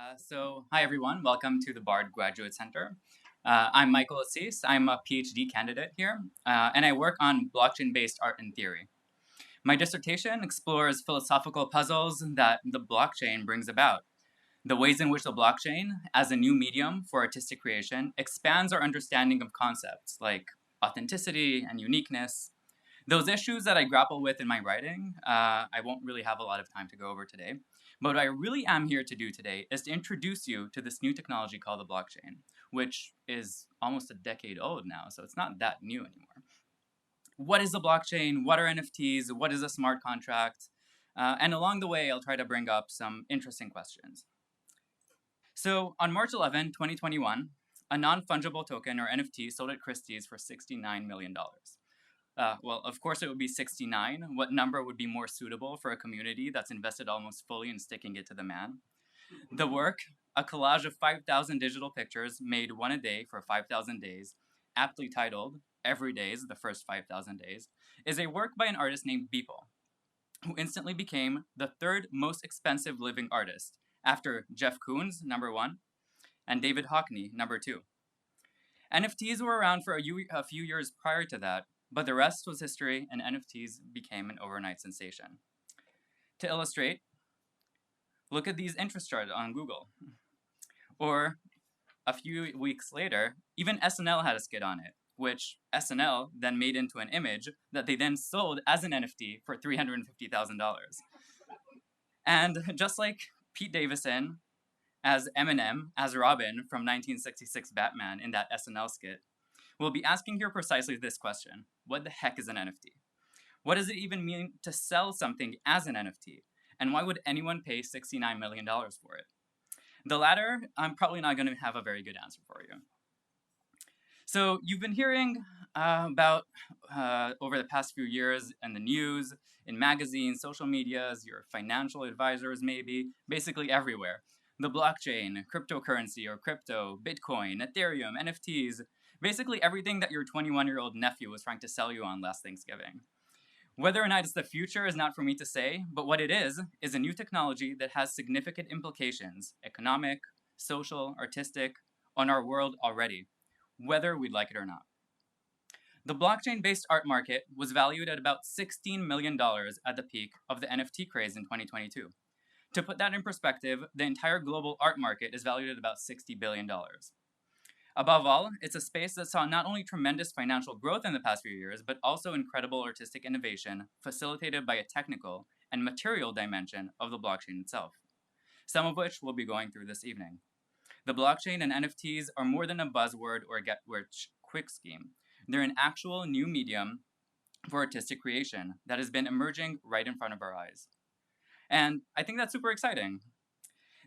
Hi everyone, welcome to the Bard Graduate Center. I'm Michael Assis, I'm a PhD candidate here, and I work on blockchain-based art and theory. My dissertation explores philosophical puzzles that the blockchain brings about, the ways in which the blockchain, as a new medium for artistic creation, expands our understanding of concepts like authenticity and uniqueness. Those issues that I grapple with in my writing, I won't really have a lot of time to go over today. But what I really am here to do today is to introduce you to this new technology called the blockchain, which is almost a decade old now, so it's not that new anymore. What is the blockchain? What are NFTs? What is a smart contract? And along the way, I'll try to bring up some interesting questions. So on March 11, 2021, a non-fungible token, or NFT, sold at Christie's for $69 million. Well, of course it would be 69. What number would be more suitable for a community that's invested almost fully in sticking it to the man? The work, a collage of 5,000 digital pictures made one a day for 5,000 days, aptly titled Every Day's the First 5,000 Days, is a work by an artist named Beeple, who instantly became the third most expensive living artist, after Jeff Koons, number one, and David Hockney, number two. NFTs were around for a few years prior to that, but the rest was history, and NFTs became an overnight sensation. To illustrate, look at these interest charts on Google. Or a few weeks later, even SNL had a skit on it, which SNL then made into an image that they then sold as an NFT for $350,000. And just like Pete Davidson as Eminem, as Robin from 1966 Batman in that SNL skit, we'll be asking here precisely this question. What the heck is an NFT? What does it even mean to sell something as an NFT? And why would anyone pay $69 million for it? The latter, I'm probably not going to have a very good answer for you. So you've been hearing about over the past few years in the news, in magazines, social medias, your financial advisors maybe, basically everywhere. The blockchain, cryptocurrency or crypto, Bitcoin, Ethereum, NFTs, basically everything that your 21-year-old nephew was trying to sell you on last Thanksgiving. Whether or not it's the future is not for me to say, but what it is a new technology that has significant implications, economic, social, artistic, on our world already, whether we'd like it or not. The blockchain-based art market was valued at about $16 million at the peak of the NFT craze in 2022. To put that in perspective, the entire global art market is valued at about $60 billion. Above all, it's a space that saw not only tremendous financial growth in the past few years, but also incredible artistic innovation facilitated by a technical and material dimension of the blockchain itself, some of which we'll be going through this evening. The blockchain and NFTs are more than a buzzword or a get-rich-quick scheme. They're an actual new medium for artistic creation that has been emerging right in front of our eyes. And I think that's super exciting.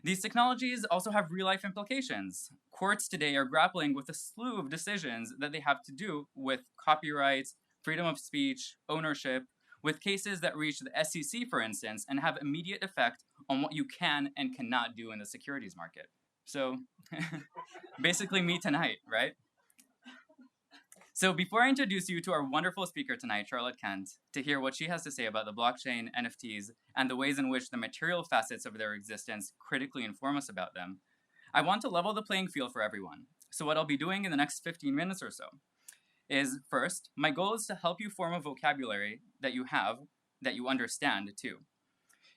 These technologies also have real-life implications. Courts today are grappling with a slew of decisions that they have to do with copyrights, freedom of speech, ownership, with cases that reach the SEC, for instance, and have immediate effect on what you can and cannot do in the securities market. So, basically me tonight, right? So before I introduce you to our wonderful speaker tonight, Charlotte Kent, to hear what she has to say about the blockchain, NFTs, and the ways in which the material facets of their existence critically inform us about them, I want to level the playing field for everyone. So what I'll be doing in the next 15 minutes or so is, first, my goal is to help you form a vocabulary that you have, that you understand too.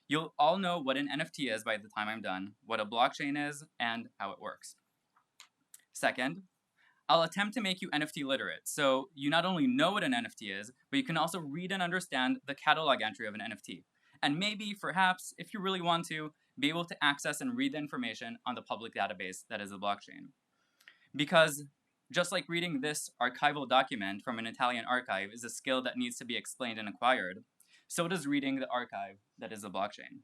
You'll all know what an NFT is by the time I'm done, what a blockchain is, and how it works. Second, I'll attempt to make you NFT literate, so you not only know what an NFT is, but you can also read and understand the catalog entry of an NFT. And maybe, perhaps, if you really want to, be able to access and read the information on the public database that is the blockchain. Because just like reading this archival document from an Italian archive is a skill that needs to be explained and acquired, so does reading the archive that is the blockchain.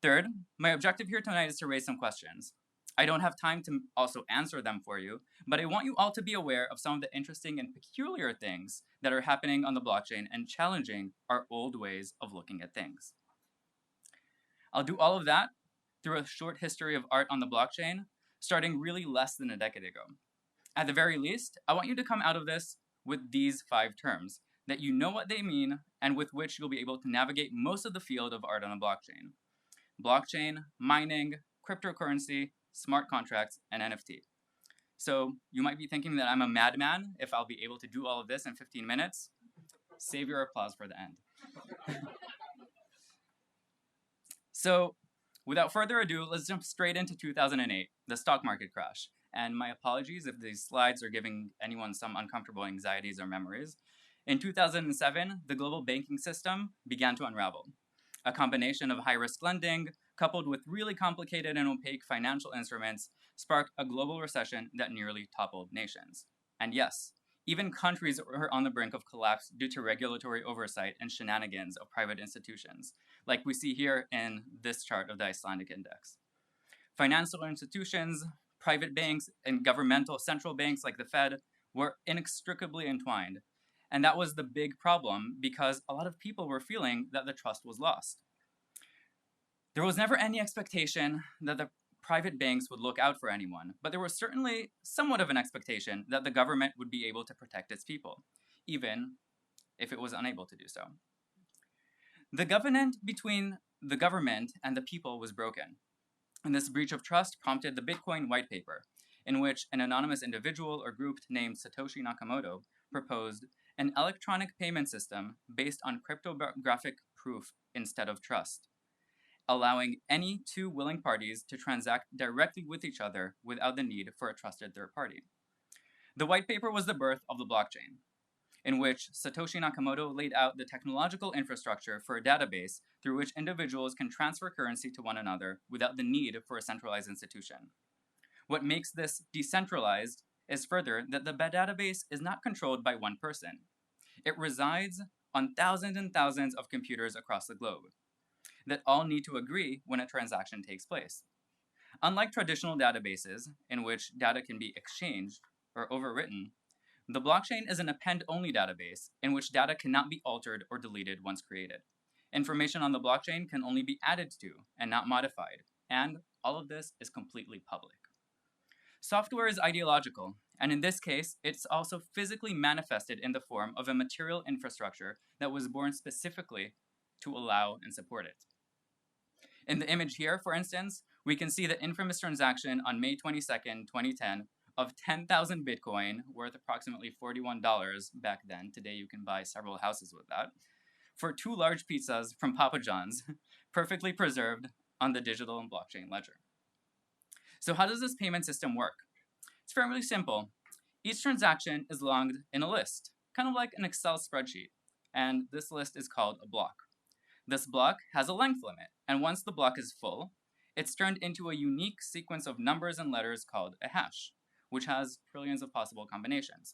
Third, my objective here tonight is to raise some questions. I don't have time to also answer them for you, but I want you all to be aware of some of the interesting and peculiar things that are happening on the blockchain and challenging our old ways of looking at things. I'll do all of that through a short history of art on the blockchain, starting really less than a decade ago. At the very least, I want you to come out of this with these 5 terms, that you know what they mean and with which you'll be able to navigate most of the field of art on a blockchain. Blockchain, mining, cryptocurrency, smart contracts, and NFT. So you might be thinking that I'm a madman if I'll be able to do all of this in 15 minutes. Save your applause for the end. So without further ado, let's jump straight into 2008, the stock market crash. And my apologies if these slides are giving anyone some uncomfortable anxieties or memories. In 2007, the global banking system began to unravel. A combination of high-risk lending, coupled with really complicated and opaque financial instruments, sparked a global recession that nearly toppled nations. And yes, even countries were on the brink of collapse due to regulatory oversight and shenanigans of private institutions, like we see here in this chart of the Icelandic index. Financial institutions, private banks, and governmental central banks like the Fed were inextricably entwined. And that was the big problem because a lot of people were feeling that the trust was lost. There was never any expectation that the private banks would look out for anyone, but there was certainly somewhat of an expectation that the government would be able to protect its people, even if it was unable to do so. The covenant between the government and the people was broken, and this breach of trust prompted the Bitcoin white paper, in which an anonymous individual or group named Satoshi Nakamoto proposed an electronic payment system based on cryptographic proof instead of trust, allowing any two willing parties to transact directly with each other without the need for a trusted third party. The white paper was the birth of the blockchain, in which Satoshi Nakamoto laid out the technological infrastructure for a database through which individuals can transfer currency to one another without the need for a centralized institution. What makes this decentralized is further that the database is not controlled by one person. It resides on thousands and thousands of computers across the globe that all need to agree when a transaction takes place. Unlike traditional databases, in which data can be exchanged or overwritten, the blockchain is an append-only database in which data cannot be altered or deleted once created. Information on the blockchain can only be added to and not modified, and all of this is completely public. Software is ideological, and in this case, it's also physically manifested in the form of a material infrastructure that was born specifically to allow and support it. In the image here, for instance, we can see the infamous transaction on May 22nd, 2010, of 10,000 Bitcoin, worth approximately $41 back then. Today you can buy several houses with that, for 2 large pizzas from Papa John's, perfectly preserved on the digital and blockchain ledger. So how does this payment system work? It's fairly simple. Each transaction is logged in a list, kind of like an Excel spreadsheet, and this list is called a block. This block has a length limit, and once the block is full, it's turned into a unique sequence of numbers and letters called a hash, which has trillions of possible combinations.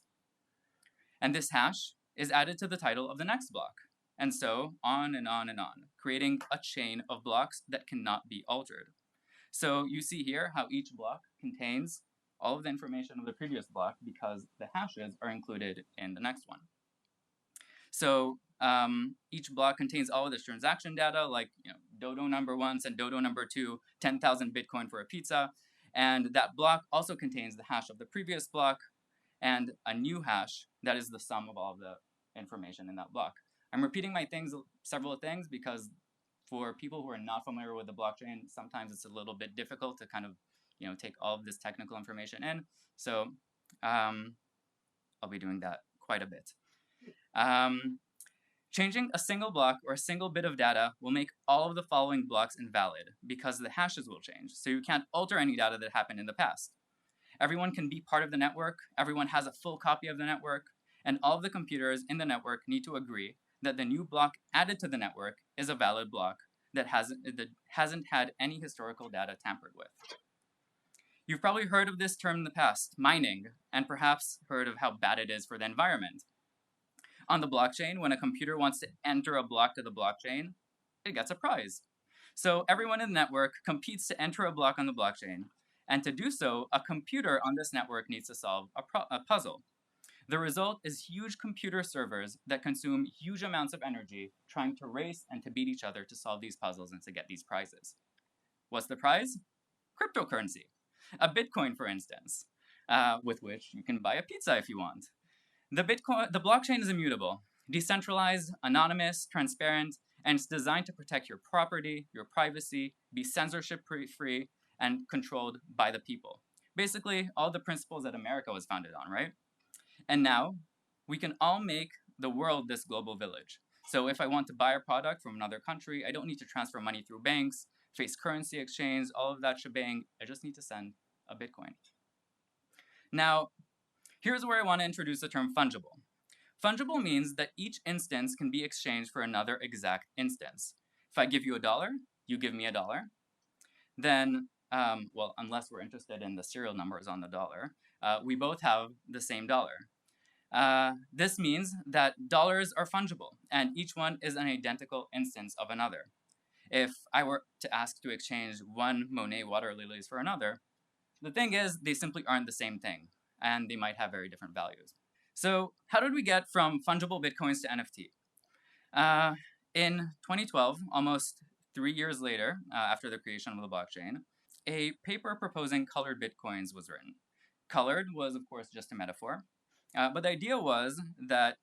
And this hash is added to the title of the next block, and so on and on and on, creating a chain of blocks that cannot be altered. So you see here how each block contains all of the information of the previous block because the hashes are included in the next one. So each block contains all of this transaction data, like Dodo number 1 sent Dodo number 2 10,000 Bitcoin for a pizza, and that block also contains the hash of the previous block and a new hash that is the sum of all of the information in that block. I'm repeating my several things because for people who are not familiar with the blockchain, sometimes it's a little bit difficult to kind of take all of this technical information in. So I'll be doing that quite a bit. Changing a single block or a single bit of data will make all of the following blocks invalid because the hashes will change. So you can't alter any data that happened in the past. Everyone can be part of the network, everyone has a full copy of the network, and all of the computers in the network need to agree that the new block added to the network is a valid block that hasn't had any historical data tampered with. You've probably heard of this term in the past, mining, and perhaps heard of how bad it is for the environment. On the blockchain, when a computer wants to enter a block to the blockchain, it gets a prize. So everyone in the network competes to enter a block on the blockchain, and to do so, a computer on this network needs to solve a puzzle. The result is huge computer servers that consume huge amounts of energy trying to race and to beat each other to solve these puzzles and to get these prizes. What's the prize? Cryptocurrency. A Bitcoin, for instance, with which you can buy a pizza if you want. The blockchain is immutable, decentralized, anonymous, transparent, and it's designed to protect your property, your privacy, be censorship-free, and controlled by the people. Basically, all the principles that America was founded on, right? And now we can all make the world this global village. So if I want to buy a product from another country, I don't need to transfer money through banks, face currency exchange, all of that shebang. I just need to send a Bitcoin. Now, here's where I want to introduce the term fungible. Fungible means that each instance can be exchanged for another exact instance. If I give you $1, you give me $1. Then, well, unless we're interested in the serial numbers on the dollar, we both have the same dollar. This means that dollars are fungible, and each one is an identical instance of another. If I were to ask to exchange one Monet water lilies for another, the thing is, they simply aren't the same thing, and they might have very different values. So how did we get from fungible Bitcoins to NFT? In 2012, almost 3 years later, after the creation of the blockchain, a paper proposing colored Bitcoins was written. Colored was, of course, just a metaphor. But the idea was that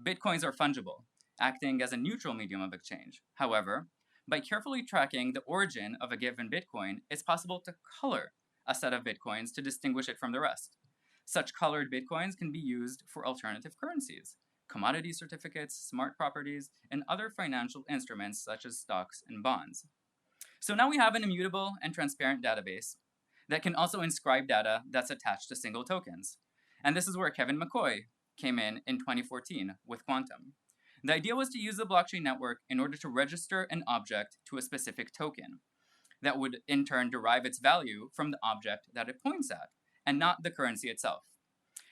Bitcoins are fungible, acting as a neutral medium of exchange. However, by carefully tracking the origin of a given Bitcoin, it's possible to color a set of Bitcoins to distinguish it from the rest. Such colored Bitcoins can be used for alternative currencies, commodity certificates, smart properties, and other financial instruments such as stocks and bonds. So now we have an immutable and transparent database that can also inscribe data that's attached to single tokens. And this is where Kevin McCoy came in 2014 with Quantum. The idea was to use the blockchain network in order to register an object to a specific token that would in turn derive its value from the object that it points at, and not the currency itself.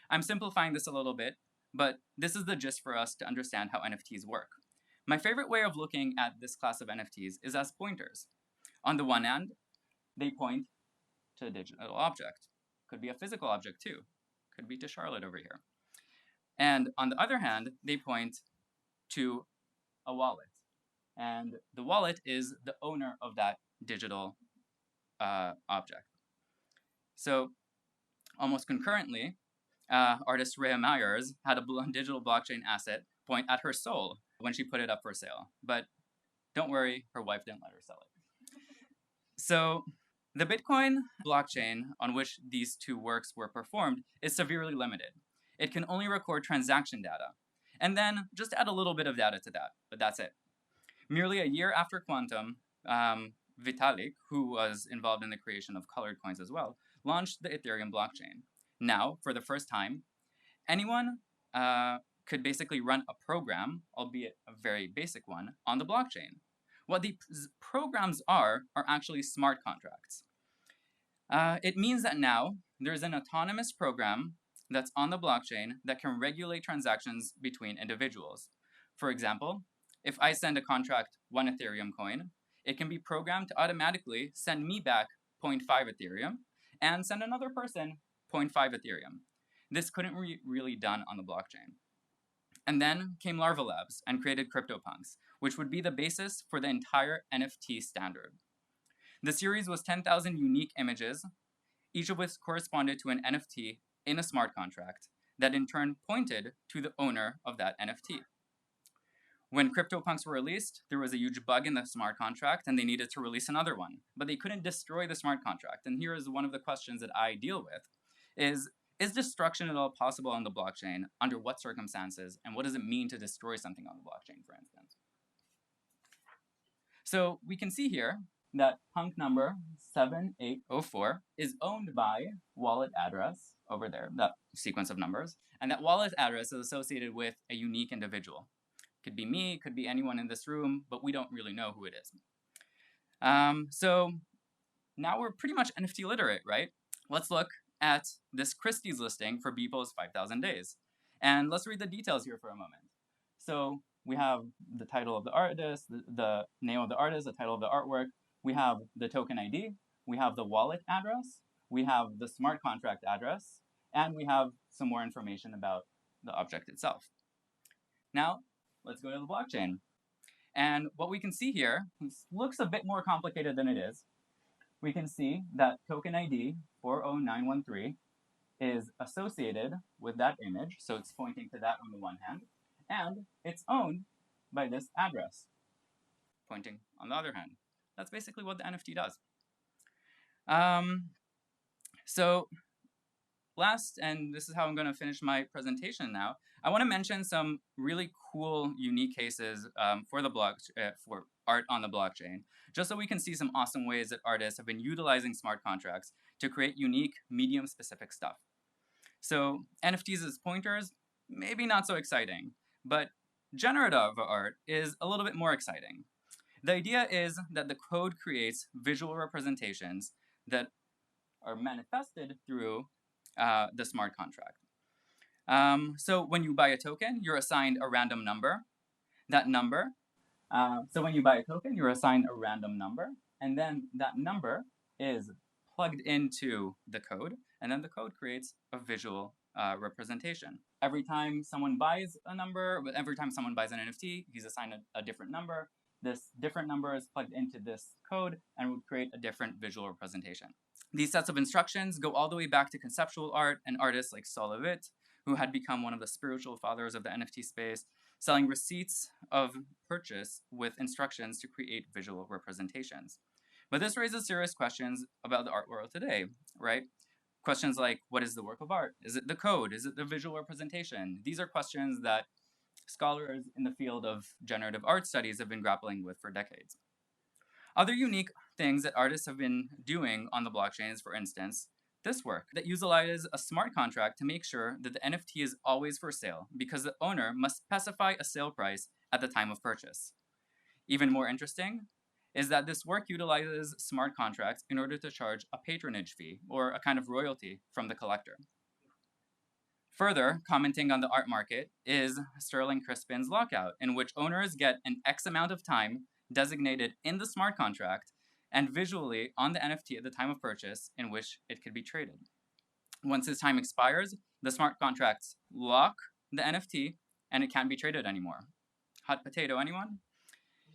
I'm simplifying this a little bit, but this is the gist for us to understand how NFTs work. My favorite way of looking at this class of NFTs is as pointers. On the one hand, they point to a digital object. Could be a physical object too. Could be to Charlotte over here. And on the other hand, they point to a wallet. And the wallet is the owner of that digital object. So almost concurrently, artist Rhea Myers had a digital blockchain asset point at her soul when she put it up for sale. But don't worry, her wife didn't let her sell it. So the Bitcoin blockchain on which these two works were performed is severely limited. It can only record transaction data, and then just add a little bit of data to that, but that's it. Merely a year after Quantum, Vitalik, who was involved in the creation of colored coins as well, launched the Ethereum blockchain. Now, for the first time, anyone could basically run a program, albeit a very basic one, on the blockchain. What these programs are actually smart contracts. It means that now there's an autonomous program that's on the blockchain that can regulate transactions between individuals. For example, if I send a contract 1 Ethereum coin, it can be programmed to automatically send me back 0.5 Ethereum and send another person 0.5 Ethereum. This couldn't be really done on the blockchain. And then came Larva Labs and created CryptoPunks, which would be the basis for the entire NFT standard. The series was 10,000 unique images, each of which corresponded to an NFT in a smart contract that in turn pointed to the owner of that NFT. When CryptoPunks were released, there was a huge bug in the smart contract and they needed to release another one, but they couldn't destroy the smart contract. And here is one of the questions that I deal with is destruction at all possible on the blockchain? Under what circumstances? And what does it mean to destroy something on the blockchain, for instance? So we can see here that punk number 7804 is owned by wallet address over there, that sequence of numbers. And that wallet address is associated with a unique individual. Could be me, could be anyone in this room, but we don't really know who it is. So now we're pretty much NFT literate, right? Let's look at this Christie's listing for Beeple's 5,000 days. And let's read the details here for a moment. So we have the title of the artist, the name of the artist, the title of the artwork. We have the token ID. We have the wallet address. We have the smart contract address. And we have some more information about the object itself. Now, let's go to the blockchain. And what we can see here looks a bit more complicated than it is. We can see that token ID 40913 is associated with that image, so it's pointing to that on the one hand, and it's owned by this address, pointing on the other hand. That's basically what the NFT does. So last, and this is how I'm going to finish my presentation now, I want to mention some really cool, unique cases for for art on the blockchain, just so we can see some awesome ways that artists have been utilizing smart contracts to create unique, medium-specific stuff. So NFTs as pointers, maybe not so exciting, but generative art is a little bit more exciting. The idea is that the code creates visual representations that are manifested through the smart contract. So when you buy a token, you're assigned a random number. That number, so when you buy a token, you're assigned a random number, and then that number is plugged into the code, and then the code creates a visual representation. Every time someone buys a number, every time someone buys an NFT, he's assigned a different number. This different number is plugged into this code and would create a different visual representation. These sets of instructions go all the way back to conceptual art and artists like Solovit, who had become one of the spiritual fathers of the NFT space, selling receipts of purchase with instructions to create visual representations. But this raises serious questions about the art world today, right? Questions like, what is the work of art? Is it the code? Is it the visual representation? These are questions that scholars in the field of generative art studies have been grappling with for decades. Other unique things that artists have been doing on the blockchain is, for instance, this work that utilizes a smart contract to make sure that the NFT is always for sale because the owner must specify a sale price at the time of purchase. Even more interesting is that this work utilizes smart contracts in order to charge a patronage fee, or a kind of royalty, from the collector. Further, commenting on the art market is Sterling Crispin's lockout, in which owners get an X amount of time designated in the smart contract and visually on the NFT at the time of purchase in which it could be traded. Once this time expires, the smart contracts lock the NFT and it can't be traded anymore. Hot potato, anyone?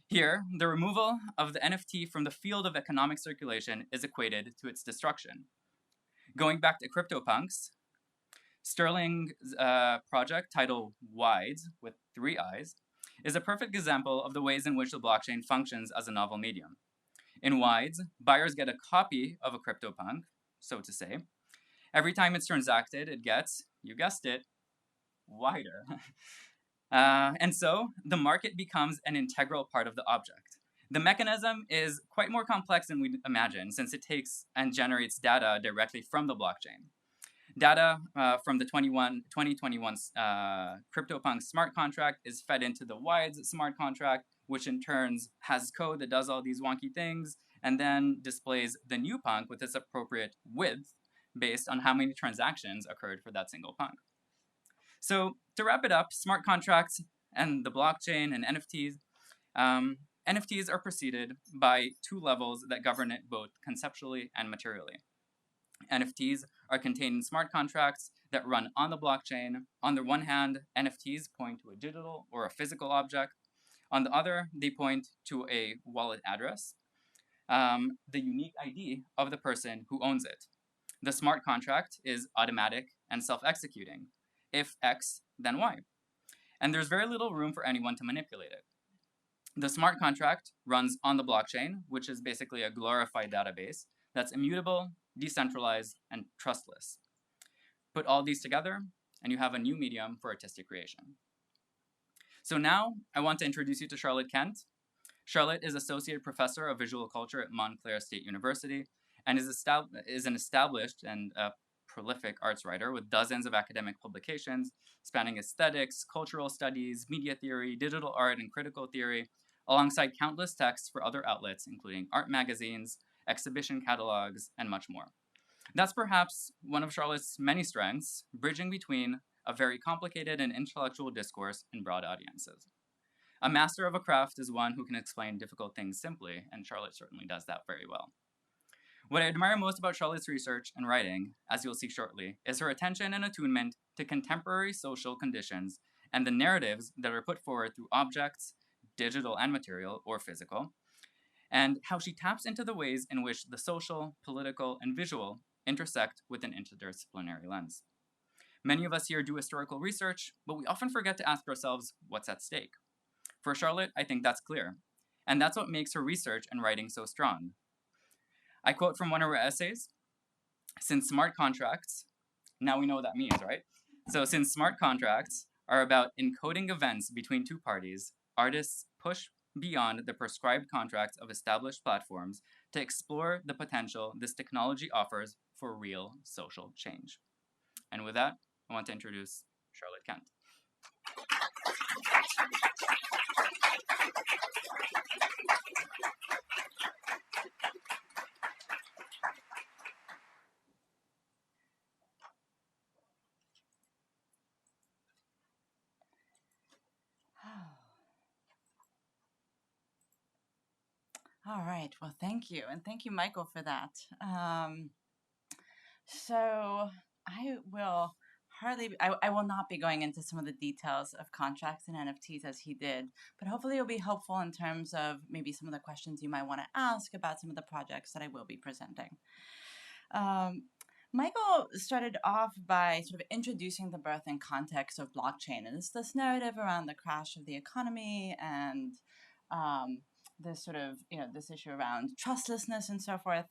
Here, the removal of the NFT from the field of economic circulation is equated to its destruction. Going back to CryptoPunks, Sterling's project, titled Wides, with 3 I's, is a perfect example of the ways in which the blockchain functions as a novel medium. In Wides, buyers get a copy of a CryptoPunk, so to say. Every time it's transacted, it gets, you guessed it, wider. And so the market becomes an integral part of the object. The mechanism is quite more complex than we'd imagine, since it takes and generates data directly from the blockchain. Data from the 2021 CryptoPunk smart contract is fed into the Wides smart contract, which in turn has code that does all these wonky things, and then displays the new punk with its appropriate width based on how many transactions occurred for that single punk. So to wrap it up, smart contracts and the blockchain and NFTs, NFTs are preceded by 2 levels that govern it both conceptually and materially. NFTs are contained in smart contracts that run on the blockchain. On the one hand, NFTs point to a digital or a physical object. On the other, they point to a wallet address, the unique ID of the person who owns it. The smart contract is automatic and self-executing. If X, then Y. And there's very little room for anyone to manipulate it. The smart contract runs on the blockchain, which is basically a glorified database that's immutable, decentralized, and trustless. Put all these together, and you have a new medium for artistic creation. So now, I want to introduce you to Charlotte Kent. Charlotte is Associate Professor of Visual Culture at Montclair State University, and is an established and prolific arts writer with dozens of academic publications spanning aesthetics, cultural studies, media theory, digital art, and critical theory, alongside countless texts for other outlets, including art magazines, exhibition catalogs, and much more. That's perhaps one of Charlotte's many strengths, bridging between a very complicated and intellectual discourse and broad audiences. A master of a craft is one who can explain difficult things simply, and Charlotte certainly does that very well. What I admire most about Charlotte's research and writing, as you'll see shortly, is her attention and attunement to contemporary social conditions and the narratives that are put forward through objects, digital and material, or physical, and how she taps into the ways in which the social, political, and visual intersect with an interdisciplinary lens. Many of us here do historical research, but we often forget to ask ourselves what's at stake. For Charlotte, I think that's clear, and that's what makes her research and writing so strong. I quote from one of her essays: since smart contracts, now we know what that means, right? So since smart contracts are about encoding events between two parties, artists push beyond the prescribed contracts of established platforms to explore the potential this technology offers for real social change. And with that, I want to introduce Charlotte Kent. All right. Well, thank you. And thank you, Michael, for that. So I will I will not be going into some of the details of contracts and NFTs as he did, but hopefully it'll be helpful in terms of maybe some of the questions you might want to ask about some of the projects that I will be presenting. Michael started off by sort of introducing the birth and context of blockchain, and it's this narrative around the crash of the economy and this sort of, this issue around trustlessness and so forth.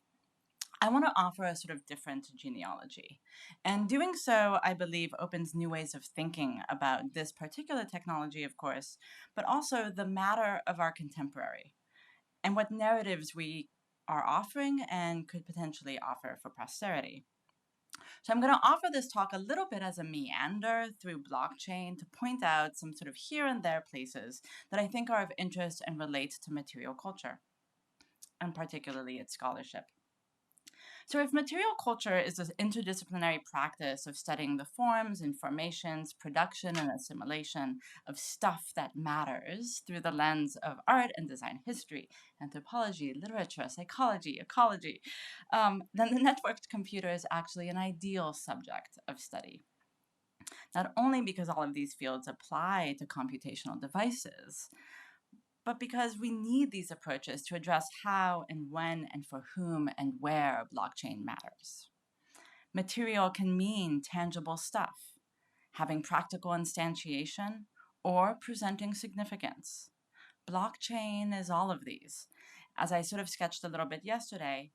I want to offer a sort of different genealogy. And doing so, I believe, opens new ways of thinking about this particular technology, of course, but also the matter of our contemporary and what narratives we are offering and could potentially offer for posterity. So I'm going to offer this talk a little bit as a meander through blockchain to point out some sort of here and there places that I think are of interest and relate to material culture, and particularly its scholarship. So if material culture is this interdisciplinary practice of studying the forms, informations, production, and assimilation of stuff that matters through the lens of art and design history, anthropology, literature, psychology, ecology, then the networked computer is actually an ideal subject of study. Not only because all of these fields apply to computational devices, but because we need these approaches to address how and when and for whom and where blockchain matters. Material can mean tangible stuff, having practical instantiation, or presenting significance. Blockchain is all of these, as I sort of sketched a little bit yesterday,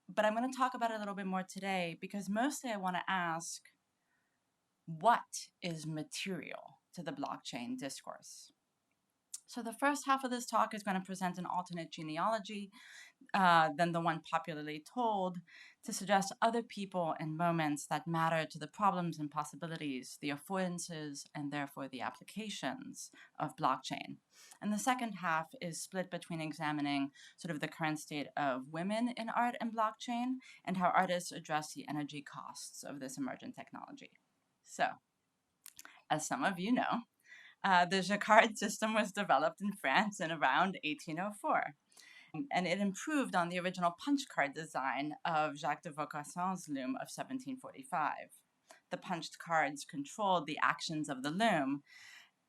but I'm going to talk about it a little bit more today because mostly I want to ask, what is material to the blockchain discourse? So the first half of this talk is going to present an alternate genealogy than the one popularly told to suggest other people and moments that matter to the problems and possibilities, the affordances, and therefore the applications of blockchain. And the second half is split between examining sort of the current state of women in art and blockchain and how artists address the energy costs of this emergent technology. So, as some of you know, the Jacquard system was developed in France in around 1804. And it improved on the original punch card design of Jacques de Vaucanson's loom of 1745. The punched cards controlled the actions of the loom,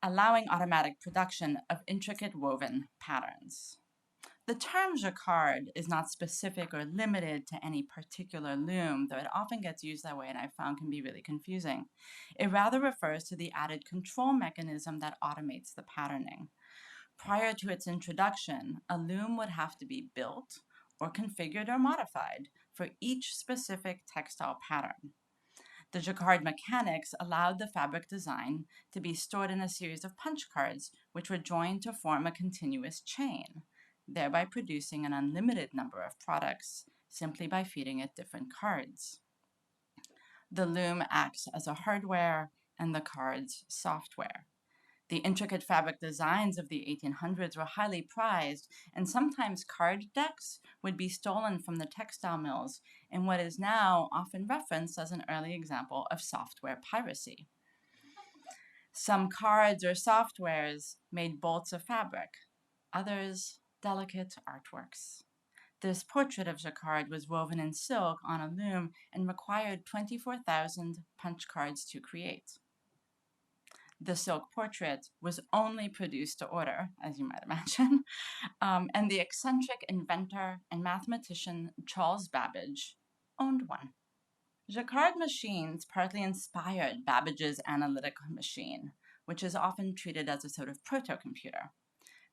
allowing automatic production of intricate woven patterns. The term jacquard is not specific or limited to any particular loom, though it often gets used that way and I found can be really confusing. It rather refers to the added control mechanism that automates the patterning. Prior to its introduction, a loom would have to be built or configured or modified for each specific textile pattern. The jacquard mechanics allowed the fabric design to be stored in a series of punch cards, which were joined to form a continuous chain, thereby producing an unlimited number of products simply by feeding it different cards. The loom acts as a hardware and the cards software. The intricate fabric designs of the 1800s were highly prized, and sometimes card decks would be stolen from the textile mills in what is now often referenced as an early example of software piracy. Some cards or softwares made bolts of fabric, others delicate artworks. This portrait of Jacquard was woven in silk on a loom and required 24,000 punch cards to create. The silk portrait was only produced to order, as you might imagine, and the eccentric inventor and mathematician Charles Babbage owned one. Jacquard machines partly inspired Babbage's analytic machine, which is often treated as a sort of proto-computer.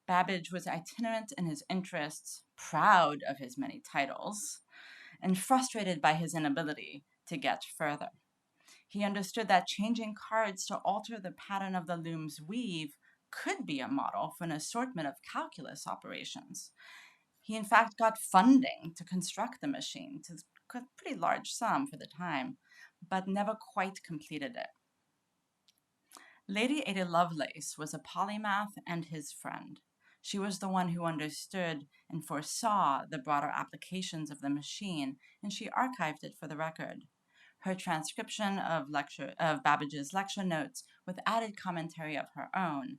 Babbage was itinerant in his interests, proud of his many titles, and frustrated by his inability to get further. He understood that changing cards to alter the pattern of the loom's weave could be a model for an assortment of calculus operations. He, in fact, got funding to construct the machine to a pretty large sum for the time, but never quite completed it. Lady Ada Lovelace was a polymath and his friend. She was the one who understood and foresaw the broader applications of the machine, and she archived it for the record. Her transcription of Babbage's lecture notes, with added commentary of her own,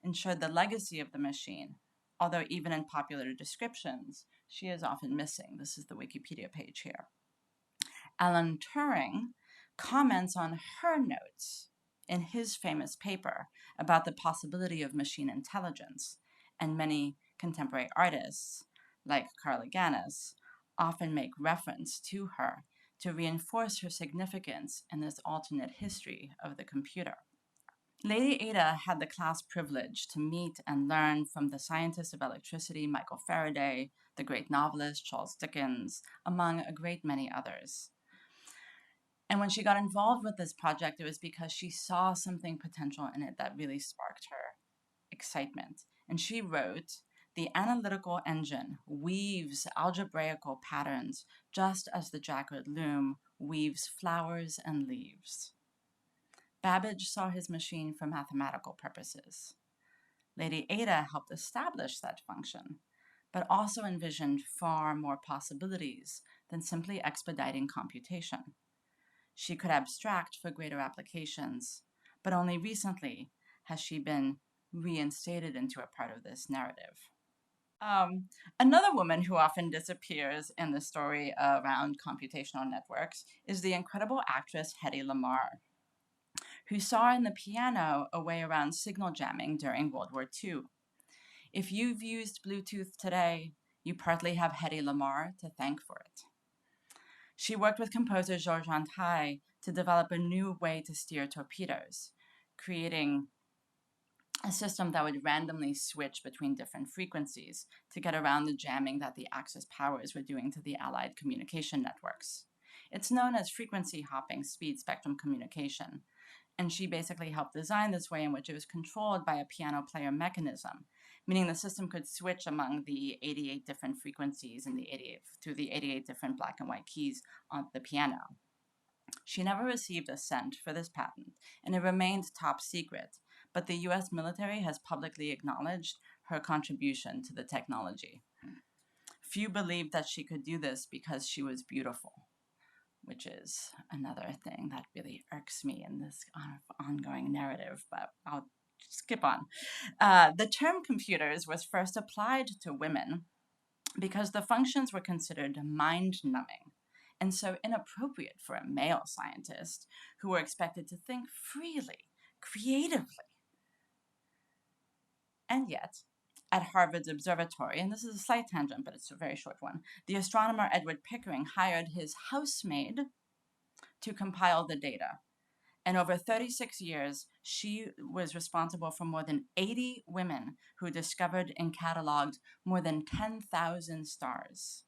ensured the legacy of the machine, although even in popular descriptions, she is often missing. This is the Wikipedia page here. Alan Turing comments on her notes in his famous paper about the possibility of machine intelligence, and many contemporary artists, like Carla Ganis, often make reference to her to reinforce her significance in this alternate history of the computer. Lady Ada had the class privilege to meet and learn from the scientist of electricity, Michael Faraday, the great novelist, Charles Dickens, among a great many others. And when she got involved with this project, it was because she saw something potential in it that really sparked her excitement. And she wrote, "The analytical engine weaves algebraical patterns just as the Jacquard loom weaves flowers and leaves." Babbage saw his machine for mathematical purposes. Lady Ada helped establish that function, but also envisioned far more possibilities than simply expediting computation. She could abstract for greater applications, but only recently has she been reinstated into a part of this narrative. Another woman who often disappears in the story around computational networks is the incredible actress Hedy Lamarr, who saw in the piano a way around signal jamming during World War II. If you've used Bluetooth today, you partly have Hedy Lamarr to thank for it. She worked with composer Georges Antaille to develop a new way to steer torpedoes, creating a system that would randomly switch between different frequencies to get around the jamming that the Axis powers were doing to the Allied communication networks. It's known as frequency hopping speed spectrum communication, and she basically helped design this way in which it was controlled by a piano player mechanism, meaning the system could switch among the 88 different frequencies and through the 88 different black and white keys on the piano. She never received a cent for this patent, and it remained top secret, but the US military has publicly acknowledged her contribution to the technology. Few believed that she could do this because she was beautiful, which is another thing that really irks me in this ongoing narrative, but I'll skip on. The term computers was first applied to women because the functions were considered mind-numbing and so inappropriate for a male scientist who were expected to think freely, creatively. And yet, at Harvard's observatory, and this is a slight tangent, but it's a very short one, the astronomer Edward Pickering hired his housemaid to compile the data. And over 36 years, she was responsible for more than 80 women who discovered and cataloged more than 10,000 stars.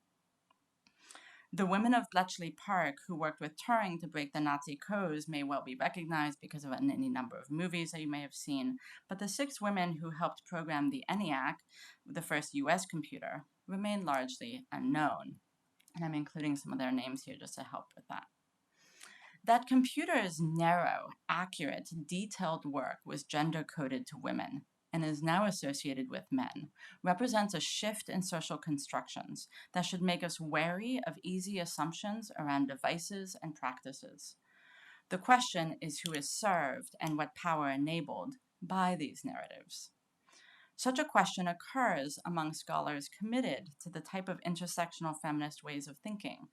The women of Bletchley Park who worked with Turing to break the Nazi codes may well be recognized because of any number of movies that you may have seen, but the 6 women who helped program the ENIAC, the first US computer, remain largely unknown. And I'm including some of their names here just to help with that. That computer's narrow, accurate, detailed work was gender-coded to women and is now associated with men, represents a shift in social constructions that should make us wary of easy assumptions around devices and practices. The question is who is served and what power enabled by these narratives. Such a question occurs among scholars committed to the type of intersectional feminist ways of thinking,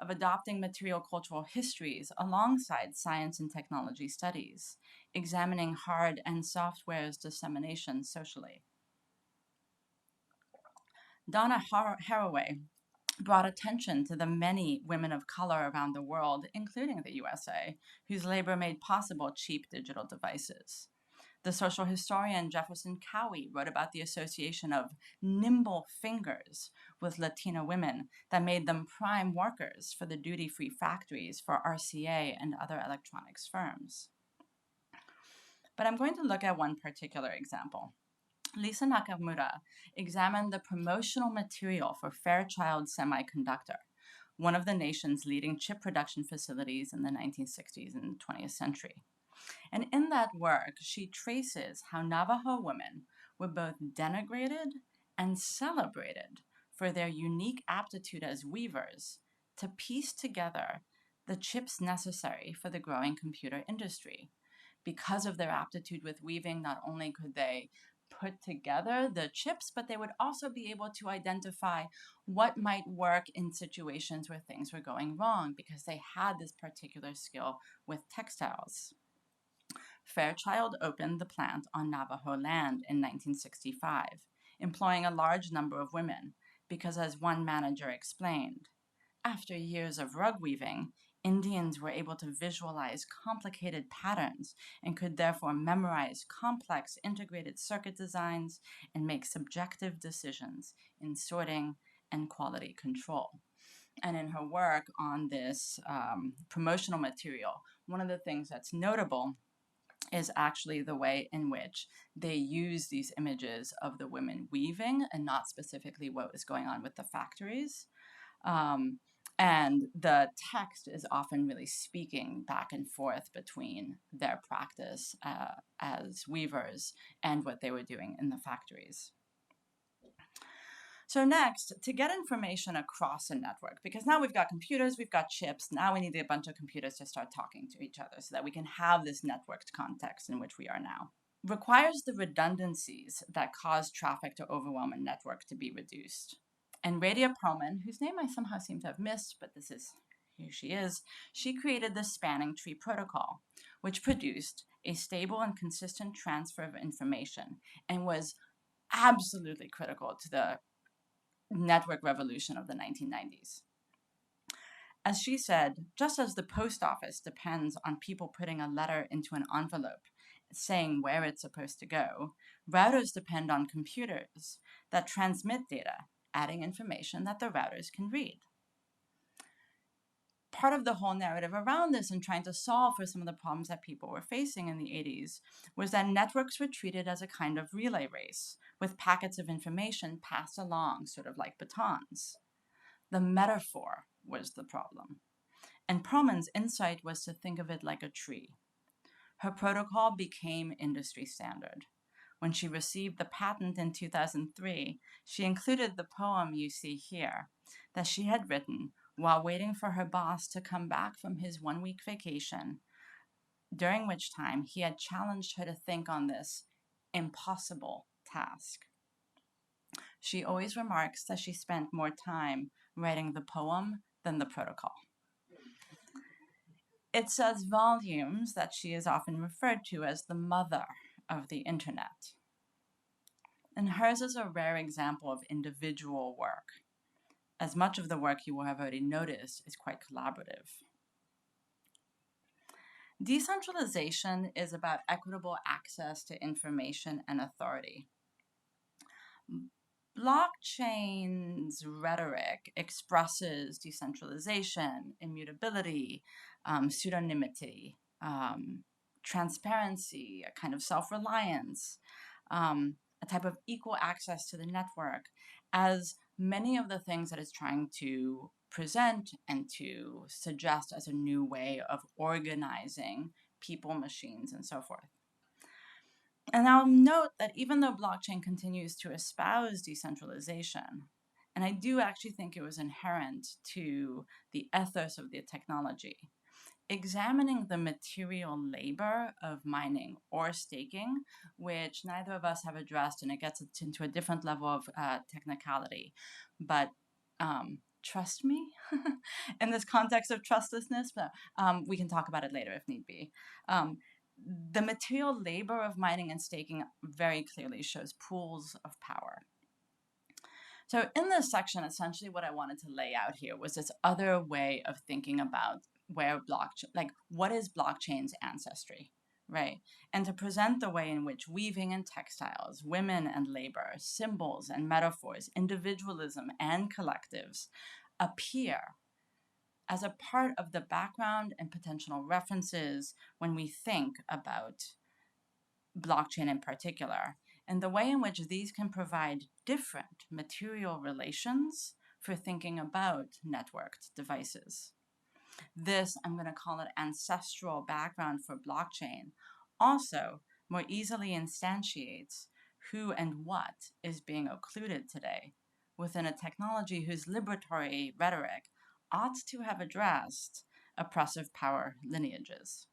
of adopting material cultural histories alongside science and technology studies, examining hard and software's dissemination socially. Donna Haraway brought attention to the many women of color around the world, including the USA, whose labor made possible cheap digital devices. The social historian Jefferson Cowie wrote about the association of nimble fingers with Latina women that made them prime workers for the duty-free factories for RCA and other electronics firms. But I'm going to look at one particular example. Lisa Nakamura examined the promotional material for Fairchild Semiconductor, one of the nation's leading chip production facilities in the 1960s and 20th century. And in that work, she traces how Navajo women were both denigrated and celebrated for their unique aptitude as weavers to piece together the chips necessary for the growing computer industry. Because of their aptitude with weaving, not only could they put together the chips, but they would also be able to identify what might work in situations where things were going wrong because they had this particular skill with textiles. Fairchild opened the plant on Navajo land in 1965, employing a large number of women because, as one manager explained, after years of rug weaving, Indians were able to visualize complicated patterns and could therefore memorize complex integrated circuit designs and make subjective decisions in sorting and quality control. And in her work on this promotional material, one of the things that's notable is actually the way in which they use these images of the women weaving and not specifically what was going on with the factories. And the text is often really speaking back and forth between their practice as weavers and what they were doing in the factories. So next, to get information across a network, because now we've got computers, we've got chips, now we need a bunch of computers to start talking to each other so that we can have this networked context in which we are now. Requires the redundancies that cause traffic to overwhelm a network to be reduced. And Radia Perlman, whose name I somehow seem to have missed, but here she is, she created the spanning tree protocol, which produced a stable and consistent transfer of information and was absolutely critical to the network revolution of the 1990s. As she said, just as the post office depends on people putting a letter into an envelope saying where it's supposed to go, routers depend on computers that transmit data, adding information that the routers can read. Part of the whole narrative around this and trying to solve for some of the problems that people were facing in the 80s was that networks were treated as a kind of relay race, with packets of information passed along, sort of like batons. The metaphor was the problem. And Perlman's insight was to think of it like a tree. Her protocol became industry standard. When she received the patent in 2003, she included the poem you see here that she had written while waiting for her boss to come back from his one-week vacation, during which time he had challenged her to think on this impossible task. She always remarks that she spent more time writing the poem than the protocol. It says volumes that she is often referred to as the mother of the internet. And hers is a rare example of individual work, as much of the work you will have already noticed is quite collaborative. Decentralization is about equitable access to information and authority. Blockchain's rhetoric expresses decentralization, immutability, pseudonymity, transparency, a kind of self-reliance, a type of equal access to the network as many of the things that it's trying to present and to suggest as a new way of organizing people, machines, and so forth. And I'll note that even though blockchain continues to espouse decentralization, and I do actually think it was inherent to the ethos of the technology, examining the material labor of mining or staking, which neither of us have addressed, and it gets into a different level of technicality. But trust me, in this context of trustlessness, but we can talk about it later if need be. The material labor of mining and staking very clearly shows pools of power. So in this section, essentially what I wanted to lay out here was this other way of thinking about where blockchain, like what is blockchain's ancestry, right? And to present the way in which weaving and textiles, women and labor, symbols and metaphors, individualism and collectives appear as a part of the background and potential references when we think about blockchain in particular, and the way in which these can provide different material relations for thinking about networked devices. This, I'm going to call it ancestral background for blockchain, also more easily instantiates who and what is being occluded today within a technology whose liberatory rhetoric ought to have addressed oppressive power lineages.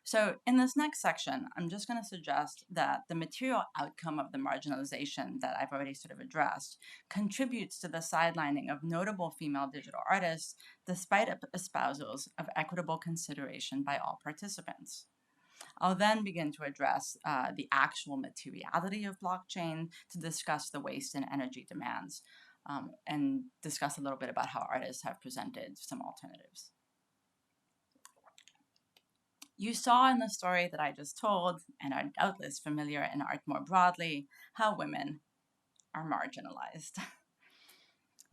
So in this next section, I'm just going to suggest that the material outcome of the marginalization that I've already sort of addressed contributes to the sidelining of notable female digital artists, despite espousals of equitable consideration by all participants. I'll then begin to address the actual materiality of blockchain to discuss the waste and energy demands, and discuss a little bit about how artists have presented some alternatives. You saw in the story that I just told, and are doubtless familiar in art more broadly, how women are marginalized,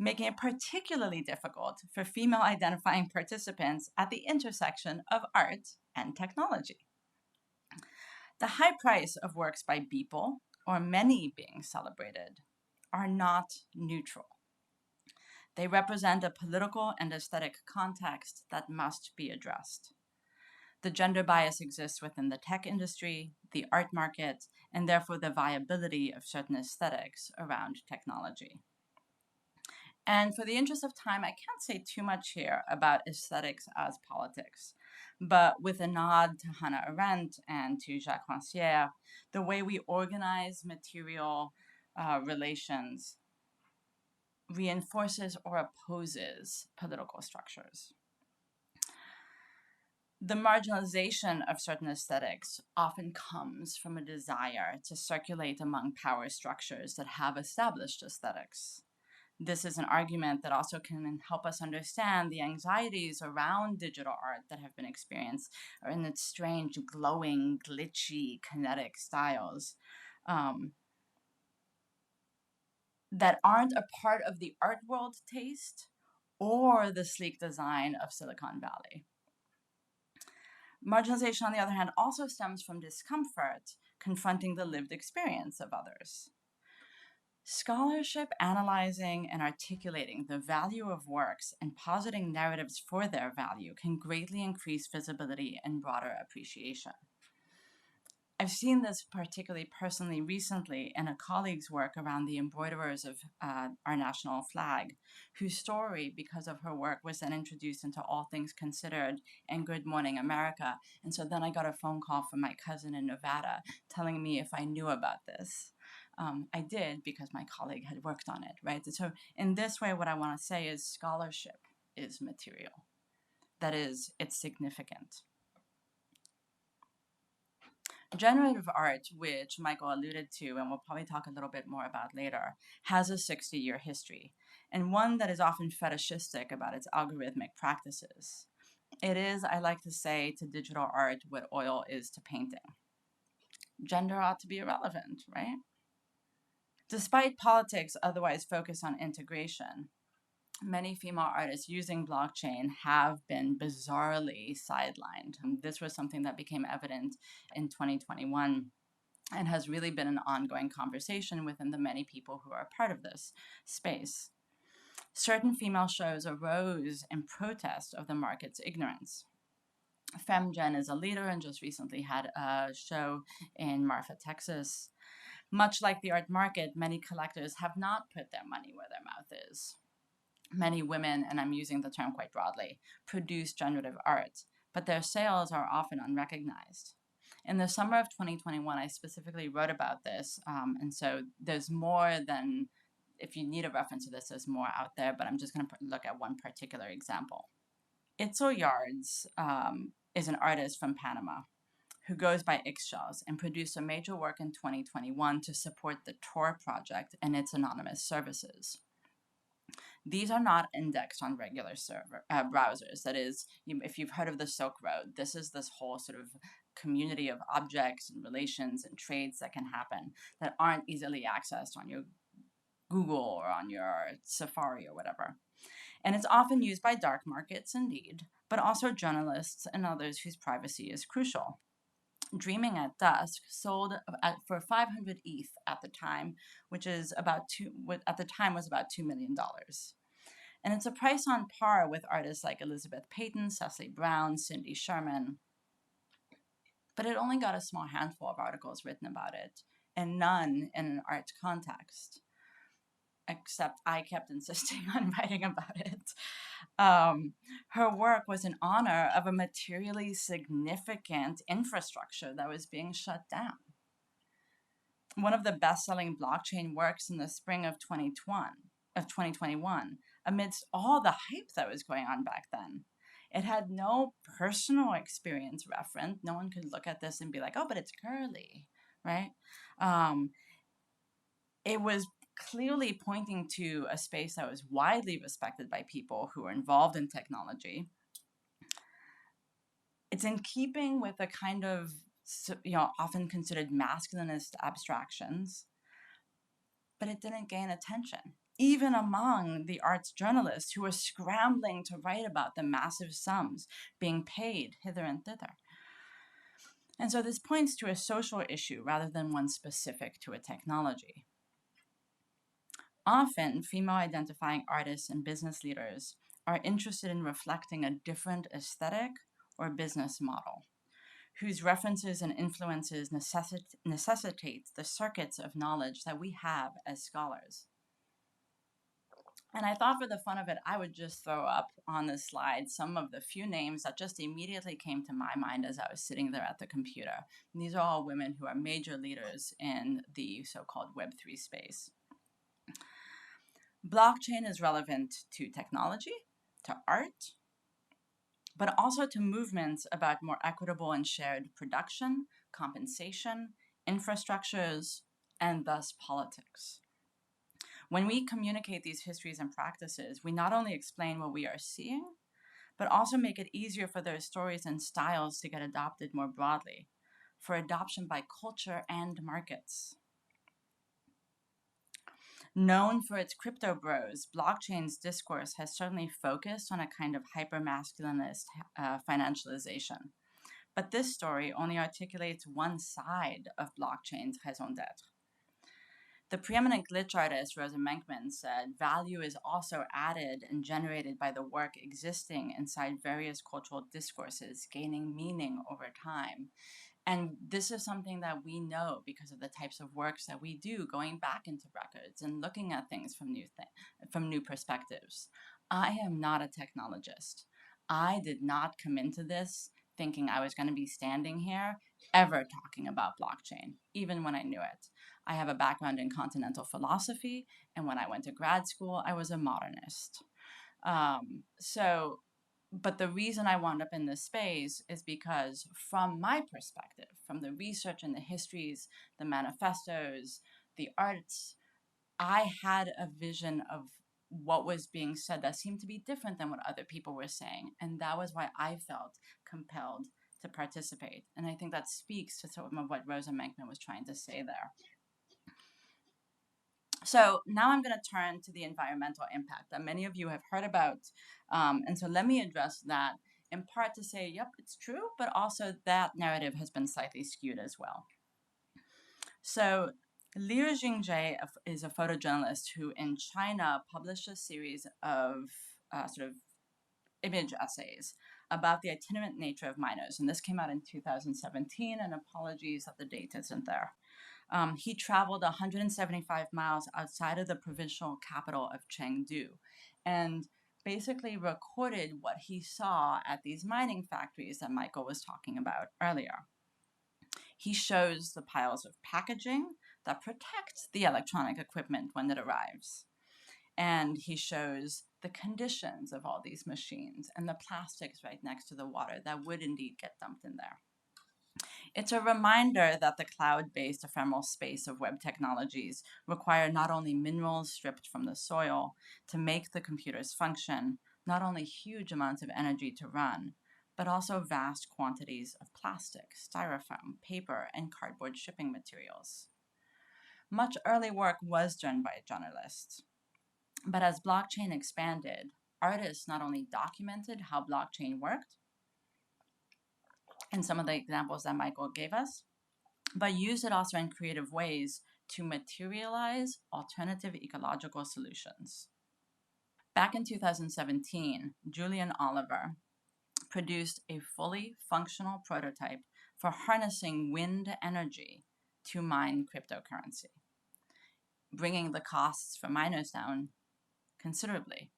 making it particularly difficult for female identifying participants at the intersection of art and technology. The high price of works by people, or many being celebrated, are not neutral. They represent a political and aesthetic context that must be addressed. The gender bias exists within the tech industry, the art market, and therefore the viability of certain aesthetics around technology. And for the interest of time, I can't say too much here about aesthetics as politics. But with a nod to Hannah Arendt and to Jacques Rancière, the way we organize material relations reinforces or opposes political structures. The marginalization of certain aesthetics often comes from a desire to circulate among power structures that have established aesthetics. This is an argument that also can help us understand the anxieties around digital art that have been experienced in its strange, glowing, glitchy, kinetic styles that aren't a part of the art world taste or the sleek design of Silicon Valley. Marginalization, on the other hand, also stems from discomfort confronting the lived experience of others. Scholarship analyzing and articulating the value of works and positing narratives for their value can greatly increase visibility and broader appreciation. I've seen this particularly personally recently in a colleague's work around the embroiderers of our national flag, whose story, because of her work, was then introduced into All Things Considered and Good Morning America. And so then I got a phone call from my cousin in Nevada telling me if I knew about this. I did because my colleague had worked on it, right? So in this way, what I want to say is scholarship is material. That is, it's significant. Generative art, which Michael alluded to and we'll probably talk a little bit more about later, has a 60-year history, and one that is often fetishistic about its algorithmic practices. It is, I like to say, to digital art what oil is to painting. Gender ought to be irrelevant, right? Despite politics otherwise focused on integration, many female artists using blockchain have been bizarrely sidelined. This was something that became evident in 2021 and has really been an ongoing conversation within the many people who are part of this space. Certain female shows arose in protest of the market's ignorance. FemGen is a leader and just recently had a show in Marfa, Texas. Much like the art market, many collectors have not put their money where their mouth is. Many women, and I'm using the term quite broadly, produce generative art, but their sales are often unrecognized. In the summer of 2021, I specifically wrote about this, and so there's more than, if you need a reference to this, there's more out there, but I'm just going to look at one particular example. Itzel Yards is an artist from Panama who goes by Ixshells and produced a major work in 2021 to support the Tor project and its anonymous services. These are not indexed on regular browsers. That is, if you've heard of the Silk Road, this is this whole sort of community of objects and relations and trades that can happen that aren't easily accessed on your Google or on your Safari or whatever. And it's often used by dark markets, indeed, but also journalists and others whose privacy is crucial. Dreaming at Dusk sold for 500 ETH at the time, which is about at the time was about $2 million. And it's a price on par with artists like Elizabeth Peyton, Cecily Brown, Cindy Sherman. But it only got a small handful of articles written about it, and none in an art context, except I kept insisting on writing about it. Her work was in honor of a materially significant infrastructure that was being shut down. One of the best-selling blockchain works in the spring of 2021, amidst all the hype that was going on back then. It had no personal experience reference. No one could look at this and be like, oh, but it's curly, right? It was clearly pointing to a space that was widely respected by people who were involved in technology. It's in keeping with a kind of, often considered masculinist abstractions, but it didn't gain attention, even among the arts journalists who were scrambling to write about the massive sums being paid hither and thither. And so this points to a social issue rather than one specific to a technology. Often, female-identifying artists and business leaders are interested in reflecting a different aesthetic or business model, whose references and influences necessitate the circuits of knowledge that we have as scholars. And I thought for the fun of it, I would just throw up on this slide some of the few names that just immediately came to my mind as I was sitting there at the computer. And these are all women who are major leaders in the so-called Web3 space. Blockchain is relevant to technology, to art, but also to movements about more equitable and shared production, compensation, infrastructures, and thus politics. When we communicate these histories and practices, we not only explain what we are seeing, but also make it easier for those stories and styles to get adopted more broadly, for adoption by culture and markets. Known for its crypto bros, blockchain's discourse has certainly focused on a kind of hyper-masculinist financialization. But this story only articulates one side of blockchain's raison d'etre. The preeminent glitch artist Rosa Menkman said value is also added and generated by the work existing inside various cultural discourses, gaining meaning over time. And this is something that we know because of the types of works that we do, going back into records and looking at things from new perspectives. I am not a technologist. I did not come into this thinking I was going to be standing here ever talking about blockchain, even when I knew it. I have a background in continental philosophy, and when I went to grad school, I was a modernist. But the reason I wound up in this space is because from my perspective, from the research and the histories, the manifestos, the arts, I had a vision of what was being said that seemed to be different than what other people were saying. And that was why I felt compelled to participate. And I think that speaks to some of what Rosa Menkman was trying to say there. So now I'm going to turn to the environmental impact that many of you have heard about. And so let me address that in part to say, yep, it's true, but also that narrative has been slightly skewed as well. So Liu Jingzhe is a photojournalist who in China published a series of sort of image essays about the itinerant nature of miners. And this came out in 2017, and apologies that the date isn't there. He traveled 175 miles outside of the provincial capital of Chengdu and basically recorded what he saw at these mining factories that Michael was talking about earlier. He shows the piles of packaging that protect the electronic equipment when it arrives. And he shows the conditions of all these machines and the plastics right next to the water that would indeed get dumped in there. It's a reminder that the cloud-based ephemeral space of web technologies require not only minerals stripped from the soil to make the computers function, not only huge amounts of energy to run, but also vast quantities of plastic, styrofoam, paper, and cardboard shipping materials. Much early work was done by journalists, but as blockchain expanded, artists not only documented how blockchain worked, in some of the examples that Michael gave us, but used it also in creative ways to materialize alternative ecological solutions. Back in 2017, Julian Oliver produced a fully functional prototype for harnessing wind energy to mine cryptocurrency, bringing the costs for miners down considerably.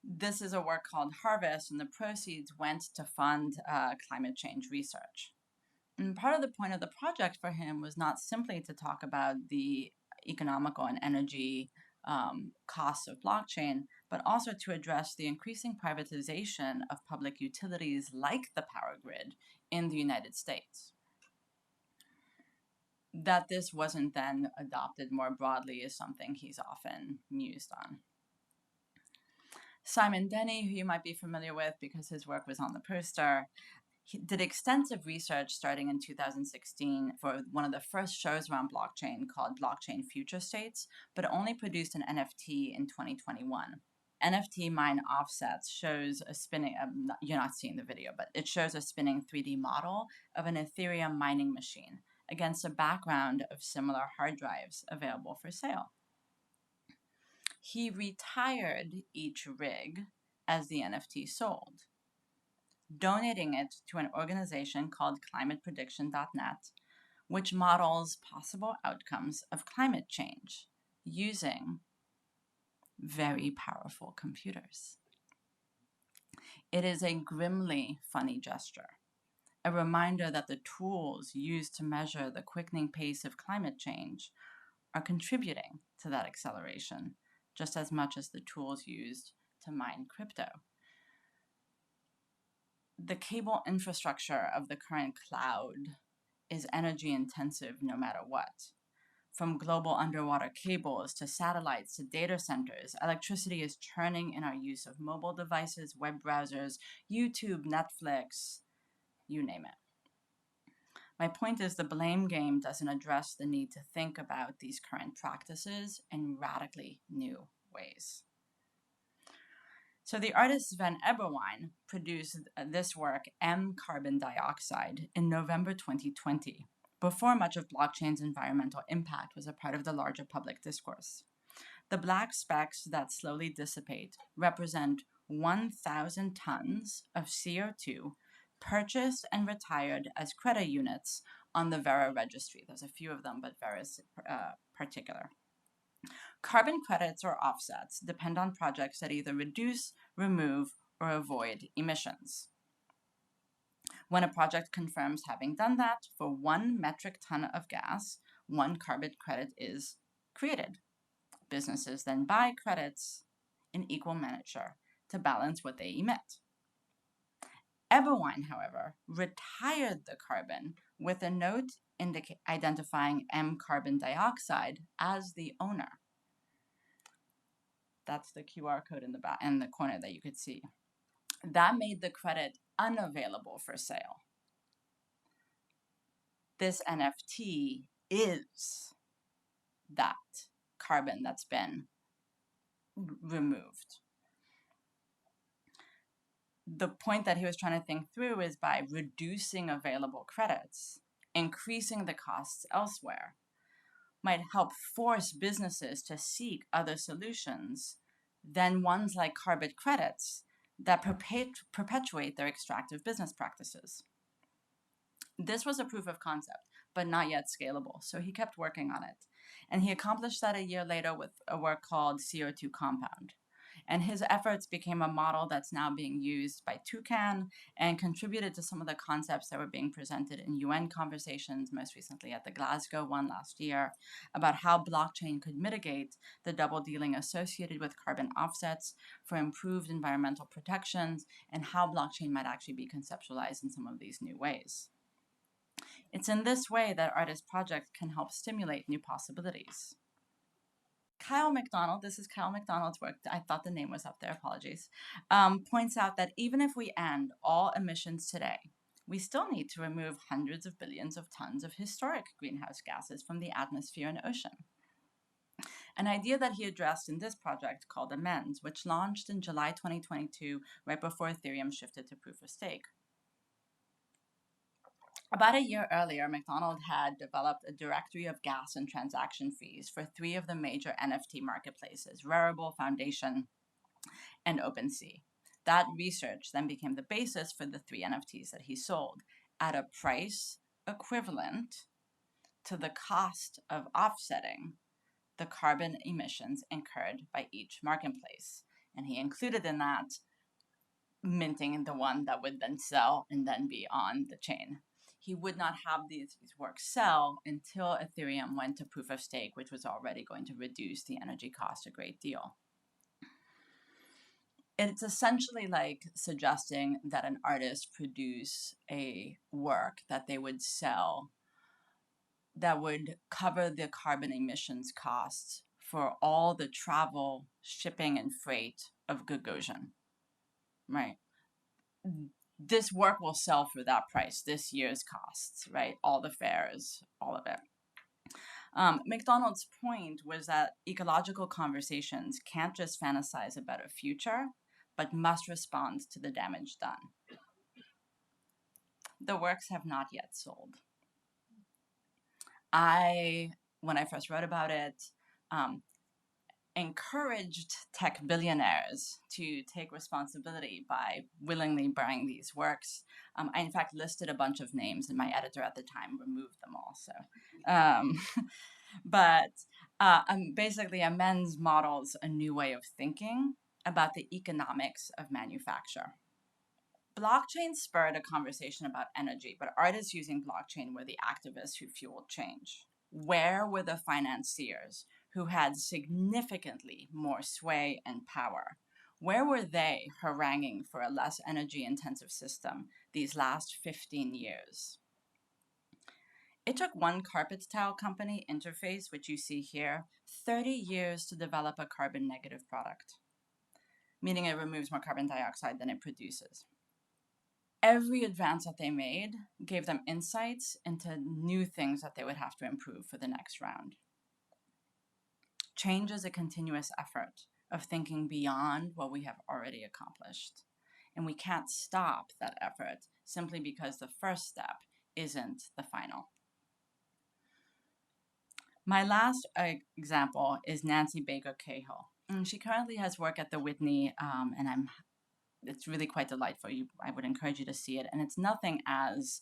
This is a work called Harvest, and the proceeds went to fund climate change research. And part of the point of the project for him was not simply to talk about the economical and energy costs of blockchain, but also to address the increasing privatization of public utilities like the power grid in the United States. That this wasn't then adopted more broadly is something he's often mused on. Simon Denny, who you might be familiar with because his work was on the poster, he did extensive research starting in 2016 for one of the first shows around blockchain called Blockchain Future States, but only produced an NFT in 2021. NFT Mine Offsets shows a spinning, you're not seeing the video, but it shows a spinning 3D model of an Ethereum mining machine against a background of similar hard drives available for sale. He retired each rig as the NFT sold, donating it to an organization called climateprediction.net, which models possible outcomes of climate change using very powerful computers. It is a grimly funny gesture, a reminder that the tools used to measure the quickening pace of climate change are contributing to that acceleration just as much as the tools used to mine crypto. The cable infrastructure of the current cloud is energy intensive no matter what. From global underwater cables to satellites to data centers, electricity is churning in our use of mobile devices, web browsers, YouTube, Netflix, you name it. My point is the blame game doesn't address the need to think about these current practices in radically new ways. So the artist Sven Eberwein produced this work, M Carbon Dioxide, in November 2020, before much of blockchain's environmental impact was a part of the larger public discourse. The black specks that slowly dissipate represent 1,000 tons of CO2 purchased and retired as credit units on the Vera registry. There's a few of them, but Vera is particular. Carbon credits or offsets depend on projects that either reduce, remove, or avoid emissions. When a project confirms having done that, for 1 metric ton of gas, 1 carbon credit is created. Businesses then buy credits in equal measure to balance what they emit. Eberwein, however, retired the carbon with a note identifying M carbon dioxide as the owner. That's the QR code in the corner that you could see. That made the credit unavailable for sale. This NFT is that carbon that's been removed. The point that he was trying to think through is by reducing available credits, increasing the costs elsewhere, might help force businesses to seek other solutions than ones like carbon credits that perpetuate their extractive business practices. This was a proof of concept, but not yet scalable, so he kept working on it. And he accomplished that a year later with a work called CO2 Compound. And his efforts became a model that's now being used by Toucan and contributed to some of the concepts that were being presented in UN conversations, most recently at the Glasgow one last year, about how blockchain could mitigate the double dealing associated with carbon offsets for improved environmental protections, and how blockchain might actually be conceptualized in some of these new ways. It's in this way that artist projects can help stimulate new possibilities. Kyle McDonald, this is Kyle McDonald's work. I thought the name was up there, apologies. Points out that even if we end all emissions today, we still need to remove hundreds of billions of tons of historic greenhouse gases from the atmosphere and ocean. An idea that he addressed in this project called Amends, which launched in July 2022, right before Ethereum shifted to proof of stake. About a year earlier, McDonald had developed a directory of gas and transaction fees for 3 of the major NFT marketplaces, Rarible, Foundation, and OpenSea. That research then became the basis for the 3 NFTs that he sold at a price equivalent to the cost of offsetting the carbon emissions incurred by each marketplace. And he included in that minting the one that would then sell and then be on the chain. He would not have these works sell until Ethereum went to proof of stake, which was already going to reduce the energy cost a great deal. It's essentially like suggesting that an artist produce a work that they would sell that would cover the carbon emissions costs for all the travel, shipping, and freight of Gagosian, right? This work will sell for that price, this year's costs, right? All the fares, all of it. McDonald's point was that ecological conversations can't just fantasize a better future, but must respond to the damage done. The works have not yet sold. When I first wrote about it, encouraged tech billionaires to take responsibility by willingly buying these works. I, in fact, listed a bunch of names, and my editor at the time removed them all. But basically, Amends models a new way of thinking about the economics of manufacture. Blockchain spurred a conversation about energy, but artists using blockchain were the activists who fueled change. Where were the financiers who had significantly more sway and power? Where were they haranguing for a less energy intensive system these last 15 years? It took one carpet tile company, Interface, which you see here, 30 years to develop a carbon negative product, meaning it removes more carbon dioxide than it produces. Every advance that they made gave them insights into new things that they would have to improve for the next round. Change is a continuous effort of thinking beyond what we have already accomplished. And we can't stop that effort simply because the first step isn't the final. My last example is Nancy Baker Cahill. She currently has work at the Whitney, and it's really quite delightful. I would encourage you to see it. And it's nothing as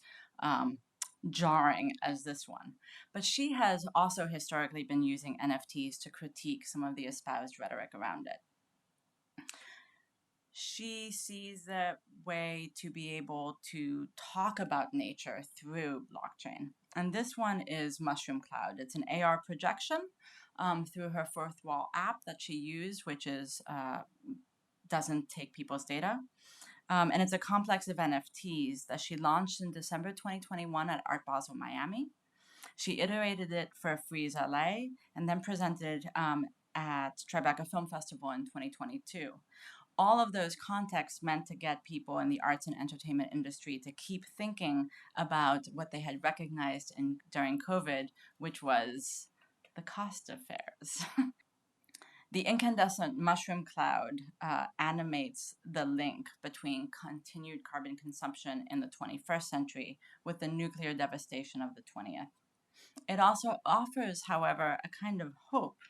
jarring as this one. But she has also historically been using NFTs to critique some of the espoused rhetoric around it. She sees the way to be able to talk about nature through blockchain. And this one is Mushroom Cloud. It's an AR projection through her fourth wall app that she used, which is doesn't take people's data. And it's a complex of NFTs that she launched in December 2021 at Art Basel Miami. She iterated it for Freeze LA and then presented at Tribeca Film Festival in 2022. All of those contexts meant to get people in the arts and entertainment industry to keep thinking about what they had recognized during COVID, which was the cost of fares. The incandescent mushroom cloud animates the link between continued carbon consumption in the 21st century with the nuclear devastation of the 20th. It also offers, however, a kind of hope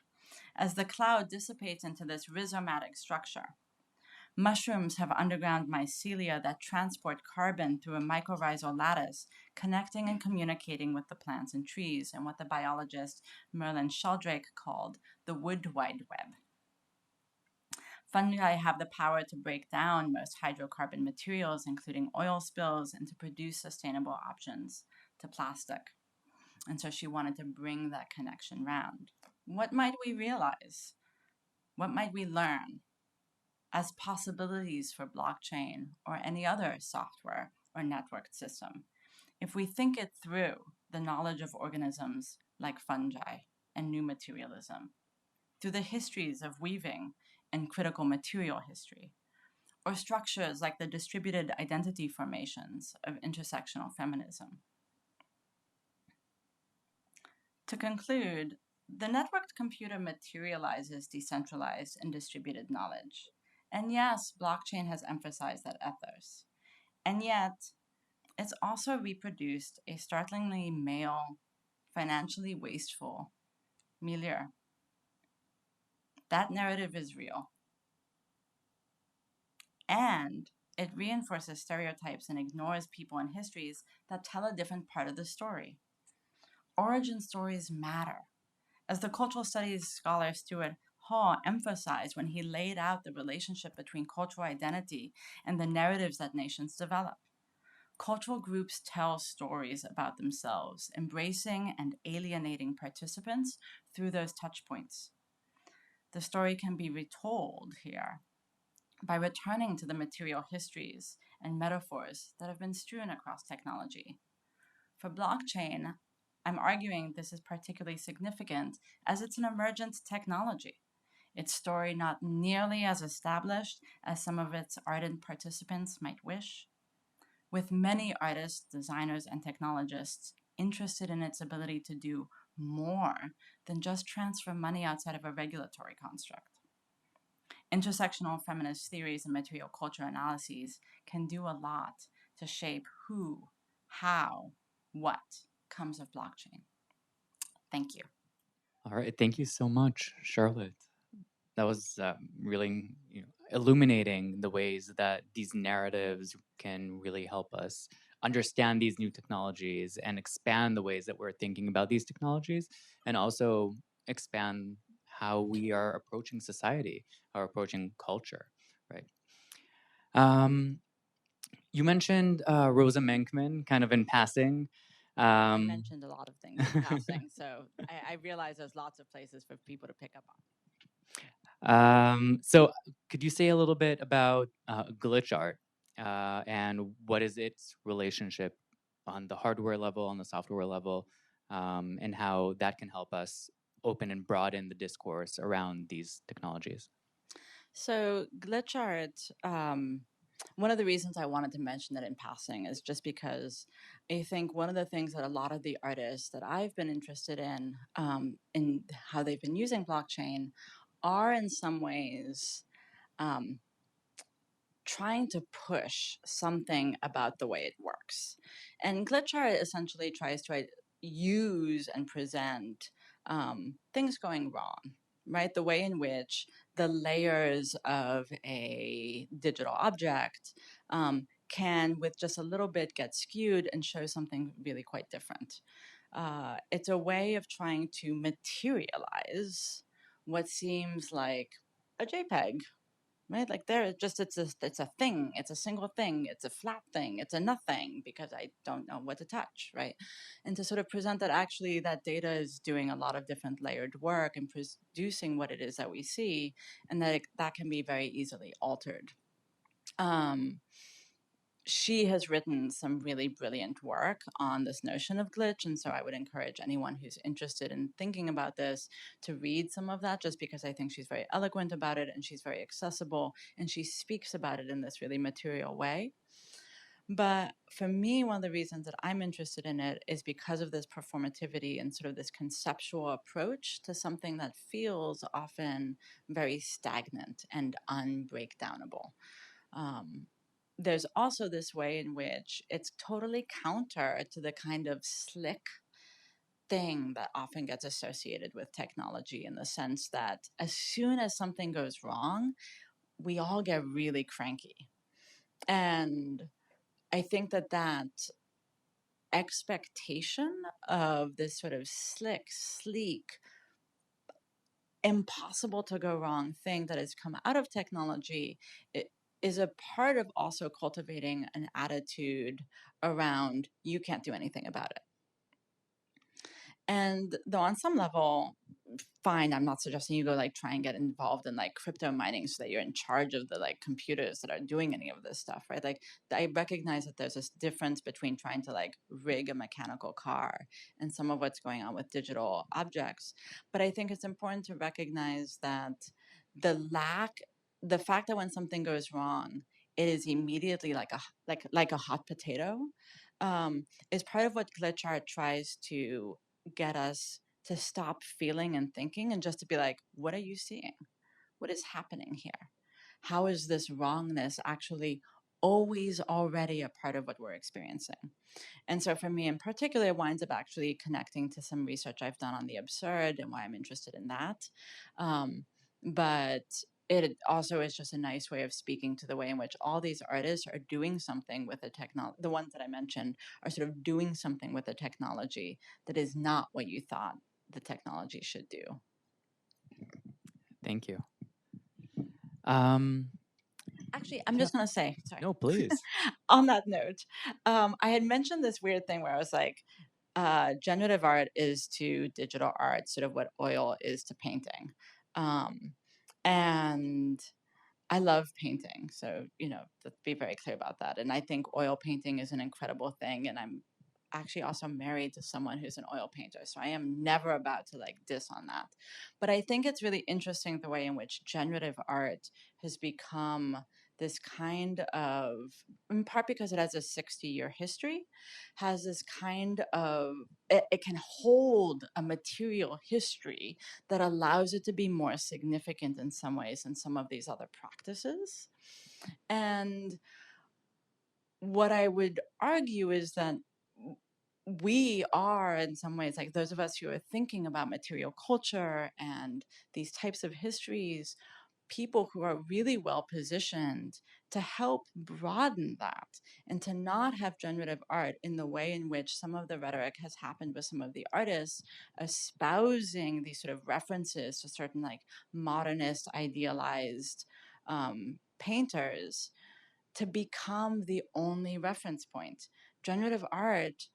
as the cloud dissipates into this rhizomatic structure. Mushrooms have underground mycelia that transport carbon through a mycorrhizal lattice, connecting and communicating with the plants and trees, and what the biologist Merlin Sheldrake called the wood wide web. Fungi have the power to break down most hydrocarbon materials, including oil spills, and to produce sustainable options to plastic. And so she wanted to bring that connection round. What might we realize? What might we learn as possibilities for blockchain or any other software or networked system if we think it through the knowledge of organisms like fungi and new materialism through the histories of weaving and critical material history, or structures like the distributed identity formations of intersectional feminism. To conclude, the networked computer materializes decentralized and distributed knowledge. And yes, blockchain has emphasized that ethos. And yet, it's also reproduced a startlingly male, financially wasteful milieu. That narrative is real. And it reinforces stereotypes and ignores people and histories that tell a different part of the story. Origin stories matter, as the cultural studies scholar Stuart Hall emphasized when he laid out the relationship between cultural identity and the narratives that nations develop. Cultural groups tell stories about themselves, embracing and alienating participants through those touch points. The story can be retold here by returning to the material histories and metaphors that have been strewn across technology. For blockchain, I'm arguing this is particularly significant as it's an emergent technology. Its story not nearly as established as some of its ardent participants might wish, with many artists, designers, and technologists interested in its ability to do more than just transfer money outside of a regulatory construct. Intersectional feminist theories and material culture analyses can do a lot to shape who, how, what comes of blockchain. Thank you. All right, thank you so much, Charlotte. That was really illuminating the ways that these narratives can really help us understand these new technologies and expand the ways that we're thinking about these technologies, and also expand how we are approaching society or approaching culture, right? Um, you mentioned Rosa Menkman kind of in passing. I mentioned a lot of things in passing, so I realize there's lots of places for people to pick up on. So could you say a little bit about glitch art and what is its relationship on the hardware level, on the software level, and how that can help us open and broaden the discourse around these technologies? So, glitch art, one of the reasons I wanted to mention it in passing is just because I think one of the things that a lot of the artists that I've been interested in how they've been using blockchain, are in some ways um, trying to push something about the way it works. And glitch art essentially tries to use and present things going wrong, right? The way in which the layers of a digital object can, with just a little bit, get skewed and show something really quite different. It's a way of trying to materialize what seems like a JPEG, right? Like there, just it's a thing. It's a single thing. It's a flat thing. It's a nothing because I don't know what to touch, right? And to sort of present that actually that data is doing a lot of different layered work and producing what it is that we see, and that can be very easily altered. She has written some really brilliant work on this notion of glitch. And so I would encourage anyone who's interested in thinking about this to read some of that, just because I think she's very eloquent about it and she's very accessible and she speaks about it in this really material way. But for me, one of the reasons that I'm interested in it is because of this performativity and sort of this conceptual approach to something that feels often very stagnant and unbreakdownable. There's also this way in which it's totally counter to the kind of slick thing that often gets associated with technology, in the sense that as soon as something goes wrong, we all get really cranky. And I think that expectation of this sort of slick, sleek, impossible to go wrong thing that has come out of technology, it is a part of also cultivating an attitude around you can't do anything about it. And though on some level, fine, I'm not suggesting you go like try and get involved in like crypto mining so that you're in charge of the like computers that are doing any of this stuff, right? Like I recognize that there's this difference between trying to like rig a mechanical car and some of what's going on with digital objects. But I think it's important to recognize that the fact that when something goes wrong, it is immediately like a hot potato, is part of what glitch art tries to get us to stop feeling and thinking and just to be like, what are you seeing? What is happening here? How is this wrongness actually always already a part of what we're experiencing? And so for me in particular, it winds up actually connecting to some research I've done on the absurd and why I'm interested in that. But it also is just a nice way of speaking to the way in which all these artists are doing something with the technology. The ones that I mentioned are sort of doing something with the technology that is not what you thought the technology should do. Thank you. Actually, I'm just going to say, sorry. No, please. On that note, I had mentioned this weird thing where I was like, generative art is to digital art sort of what oil is to painting. And I love painting. So, let's be very clear about that. And I think oil painting is an incredible thing. And I'm actually also married to someone who's an oil painter. So I am never about to like diss on that. But I think it's really interesting the way in which generative art has become this kind of, in part because it has a 60-year history, has this kind of, it can hold a material history that allows it to be more significant in some ways than some of these other practices. And what I would argue is that we are, in some ways, like those of us who are thinking about material culture and these types of histories, people who are really well positioned to help broaden that and to not have generative art in the way in which some of the rhetoric has happened with some of the artists espousing these sort of references to certain like modernist idealized painters to become the only reference point. Generative art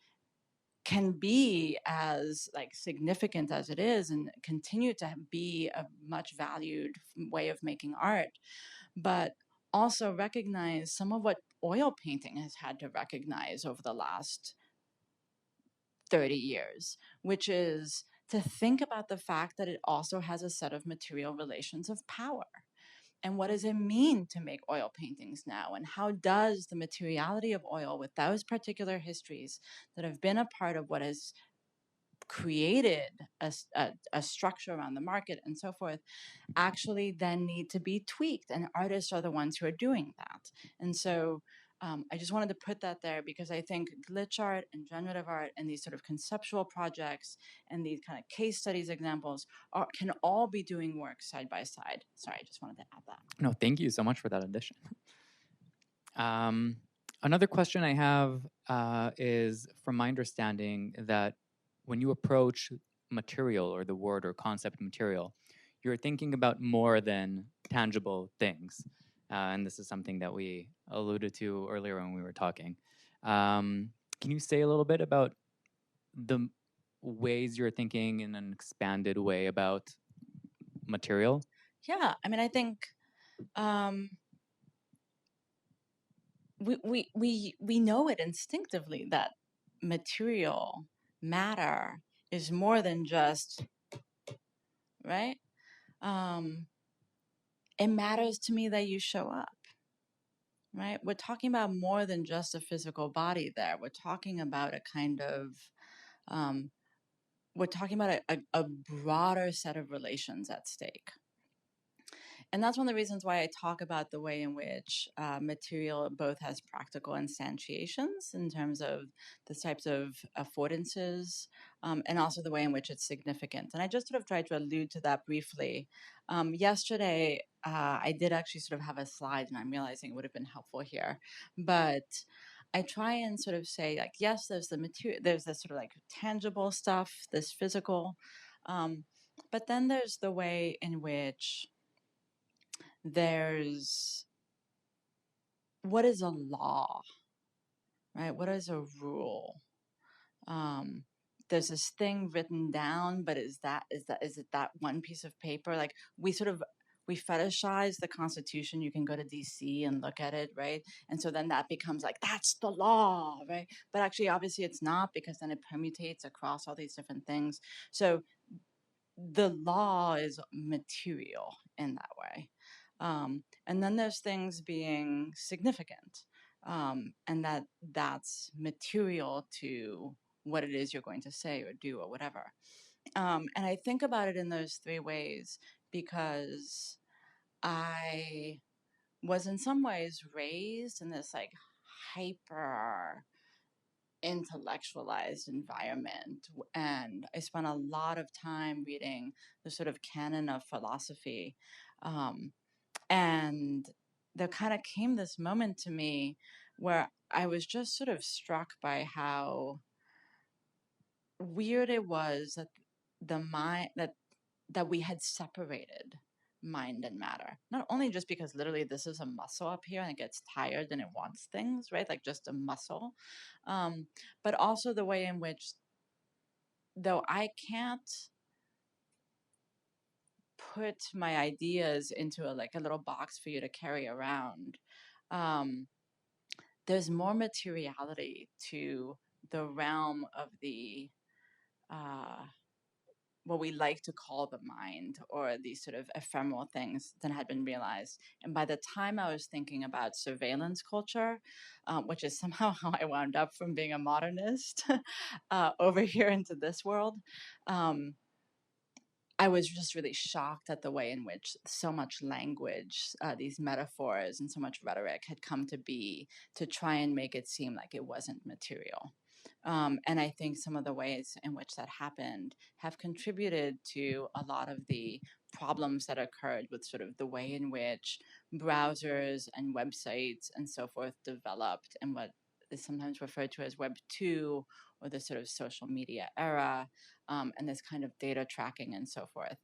can be as like significant as it is and continue to be a much valued way of making art, but also recognize some of what oil painting has had to recognize over the last 30 years, which is to think about the fact that it also has a set of material relations of power. And what does it mean to make oil paintings now? And how does the materiality of oil, with those particular histories that have been a part of what has created a structure around the market and so forth, actually then need to be tweaked? And artists are the ones who are doing that. And so I just wanted to put that there because I think glitch art and generative art and these sort of conceptual projects and these kind of case studies examples can all be doing work side by side. Sorry, I just wanted to add that. No, thank you so much for that addition. Another question I have is, from my understanding, that when you approach material or the word or concept material, you're thinking about more than tangible things. And this is something that we alluded to earlier when we were talking. Can you say a little bit about the ways you're thinking in an expanded way about material? Yeah, I mean, I think we know it instinctively that material matter is more than just, right? It matters to me that you show up, right? We're talking about more than just a physical body there. We're talking about a kind of, we're talking about a broader set of relations at stake. And that's one of the reasons why I talk about the way in which material both has practical instantiations in terms of the types of affordances, and also the way in which it's significant. And I just sort of tried to allude to that briefly. Yesterday, I did actually sort of have a slide, and I'm realizing it would have been helpful here. But I try and sort of say, like, yes, there's the material, there's this sort of like tangible stuff, this physical, but then there's the way in which there's what is a law, right? What is a rule? there's this thing written down, but is it that one piece of paper? Like we fetishize the Constitution. You can go to DC and look at it, right? And so then that becomes like that's the law, right? But actually, obviously, it's not, because then it permutates across all these different things. So the law is material in that way. And then there's things being significant, and that's material to what it is you're going to say or do or whatever. And I think about it in those three ways because I was in some ways raised in this like hyper intellectualized environment, and I spent a lot of time reading the sort of canon of philosophy. And there kind of came this moment to me where I was just sort of struck by how weird it was that the mind that we had separated mind and matter. Not only just because literally this is a muscle up here and it gets tired and it wants things, right? Like just a muscle. But also the way in which, though I can't put my ideas into like a little box for you to carry around, um, there's more materiality to the realm of the uh, what we like to call the mind, or these sort of ephemeral things, than had been realized. And by the time I was thinking about surveillance culture, which is somehow how I wound up from being a modernist over here into this world, um, I was just really shocked at the way in which so much language, these metaphors, and so much rhetoric had come to be to try and make it seem like it wasn't material. And I think some of the ways in which that happened have contributed to a lot of the problems that occurred with sort of the way in which browsers and websites and so forth developed, and what is sometimes referred to as Web 2, or the sort of social media era, and this kind of data tracking and so forth.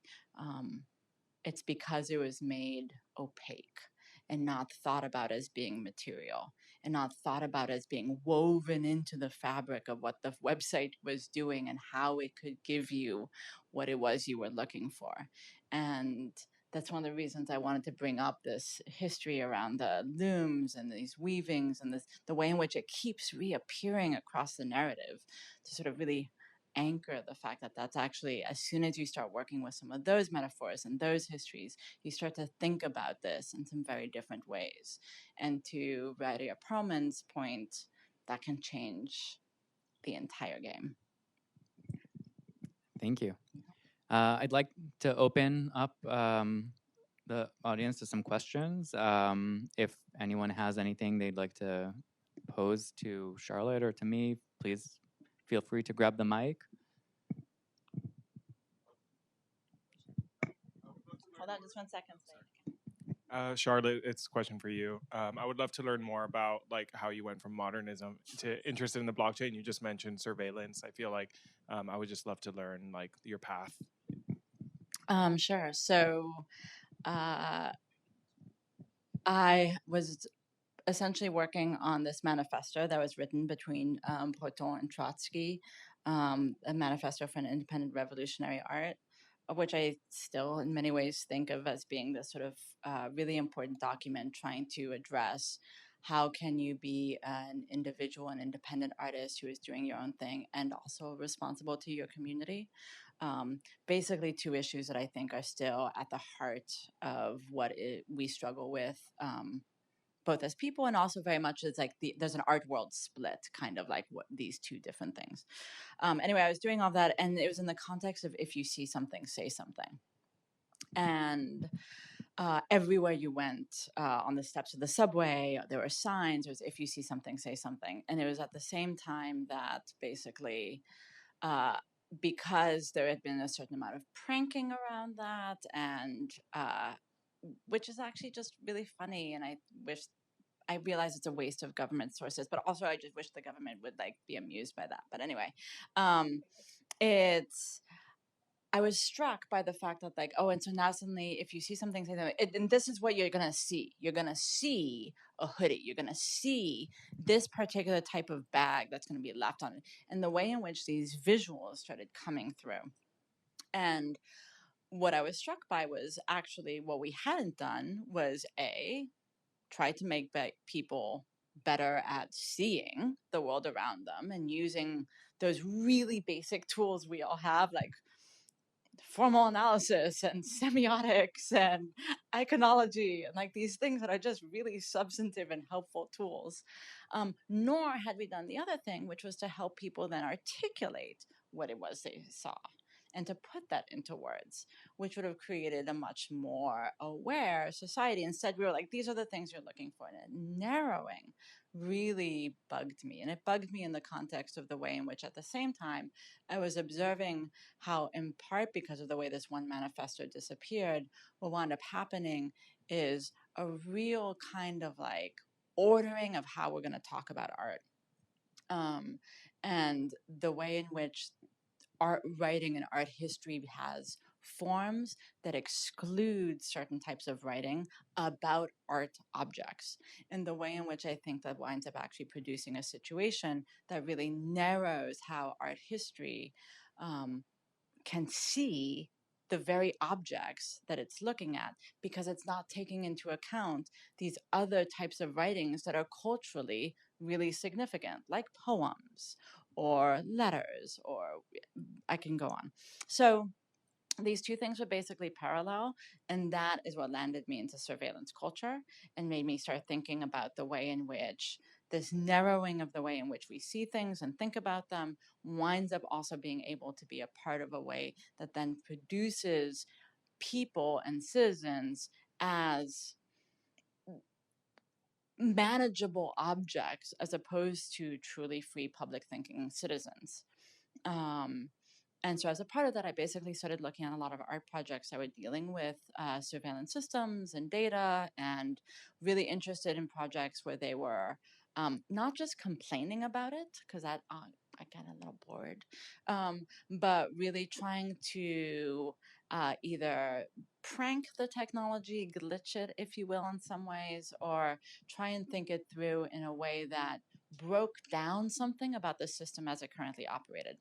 It's because it was made opaque and not thought about as being material, and not thought about as being woven into the fabric of what the website was doing and how it could give you what it was you were looking for. And that's one of the reasons I wanted to bring up this history around the looms and these weavings, and the way in which it keeps reappearing across the narrative, to sort of really anchor the fact that that's actually, as soon as you start working with some of those metaphors and those histories, you start to think about this in some very different ways. And to Radia Perlman's point, that can change the entire game. Thank you. I'd like to open up the audience to some questions. If anyone has anything they'd like to pose to Charlotte or to me, please feel free to grab the mic. Hold on just 1 second. Charlotte, it's a question for you. I would love to learn more about like how you went from modernism to interested in the blockchain. You just mentioned surveillance. I feel like I would just love to learn like your path. Sure. So I was essentially working on this manifesto that was written between Breton and Trotsky, a manifesto for an independent revolutionary art, of which I still, in many ways, think of as being this sort of really important document trying to address how can you be an individual and independent artist who is doing your own thing and also responsible to your community. Basically, two issues that I think are still at the heart of what we struggle with. Both as people, and also very much as like there's an art world split, kind of like what these two different things. Anyway, I was doing all that, and it was in the context of if you see something, say something. And everywhere you went, on the steps of the subway, there were signs. It was if you see something, say something. And it was at the same time that basically, because there had been a certain amount of pranking around that, and which is actually just really funny, and I realize it's a waste of government sources, but also I just wish the government would like be amused by that. But anyway, it's I was struck by the fact that like, oh, and so now suddenly if you see something, say that, and this is what you're going to see. You're going to see a hoodie. You're going to see this particular type of bag that's going to be left on it. And the way in which these visuals started coming through. And what I was struck by was actually what we hadn't done was try to make people better at seeing the world around them and using those really basic tools we all have, like formal analysis and semiotics and iconology and like these things that are just really substantive and helpful tools. Nor had we done the other thing, which was to help people then articulate what it was they saw and to put that into words, which would have created a much more aware society. Instead, we were like, these are the things you're looking for. And narrowing really bugged me. And it bugged me in the context of the way in which, at the same time, I was observing how, in part because of the way this one manifesto disappeared, what wound up happening is a real kind of like ordering of how we're going to talk about art. And the way in which art writing and art history has forms that exclude certain types of writing about art objects, in the way in which I think that winds up actually producing a situation that really narrows how art history can see the very objects that it's looking at, because it's not taking into account these other types of writings that are culturally really significant, like poems or letters, or I can go on. So these two things were basically parallel, and that is what landed me into surveillance culture and made me start thinking about the way in which this narrowing of the way in which we see things and think about them winds up also being able to be a part of a way that then produces people and citizens as manageable objects as opposed to truly free public thinking citizens. And so as a part of that, I basically started looking at a lot of art projects that were dealing with surveillance systems and data, and really interested in projects where they were not just complaining about it, because that I got a little bored, but really trying to either prank the technology, glitch it, if you will, in some ways, or try and think it through in a way that broke down something about the system as it currently operated.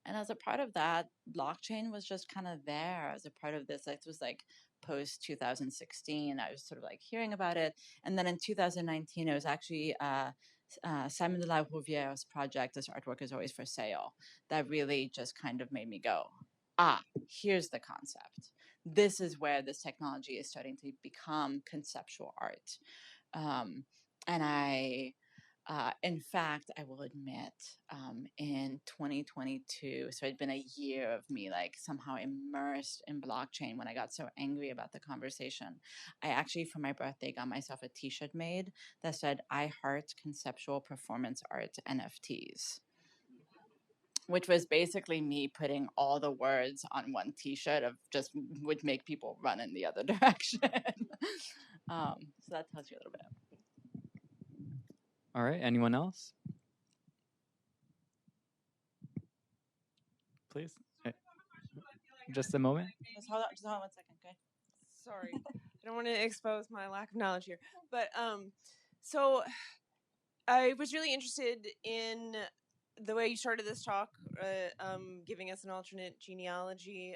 And as a part of that, blockchain was just kind of there as a part of this. It was like post 2016. I was sort of like hearing about it. And then in 2019, it was actually Simon de la Rouviere's project, This Artwork is Always for Sale, that really just kind of made me go, here's the concept. This is where this technology is starting to become conceptual art. And in fact, I will admit, in 2022, so it'd been a year of me like somehow immersed in blockchain when I got so angry about the conversation. I actually, for my birthday, got myself a t-shirt made that said, I heart conceptual performance art NFTs, which was basically me putting all the words on one t-shirt of just would make people run in the other direction. So that tells you a little bit. All right, anyone else? Please. Just a moment. Just hold on 1 second, okay? Sorry, I don't want to expose my lack of knowledge here, but so I was really interested in the way you started this talk, giving us an alternate genealogy,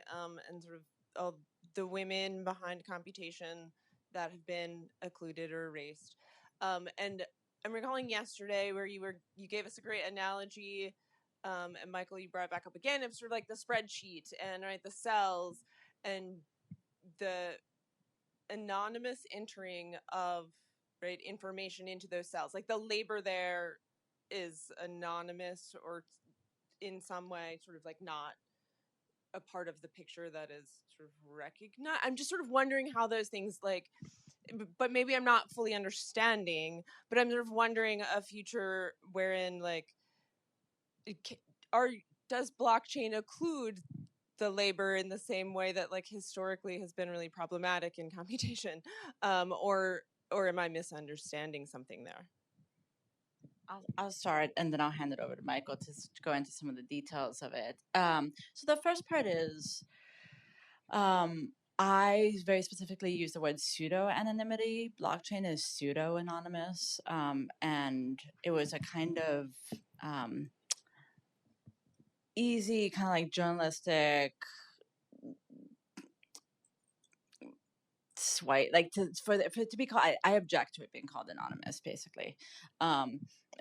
and sort of all the women behind computation that have been occluded or erased. And I'm recalling yesterday where you gave us a great analogy, and Michael, you brought it back up again, of sort of like the spreadsheet and right the cells and the anonymous entering of right information into those cells, like the labor there is anonymous or in some way sort of like not a part of the picture that is sort of recognized. I'm just sort of wondering how those things like, but maybe I'm not fully understanding, but I'm sort of wondering a future wherein like does blockchain occlude the labor in the same way that like historically has been really problematic in computation, or am I misunderstanding something there? I'll start and then I'll hand it over to Michael to go into some of the details of it. So the first part is I very specifically use the word pseudo anonymity. Blockchain is pseudo anonymous, and it was a kind of easy, kind of like journalistic swipe, like for it to be called. I object to it being called anonymous, basically,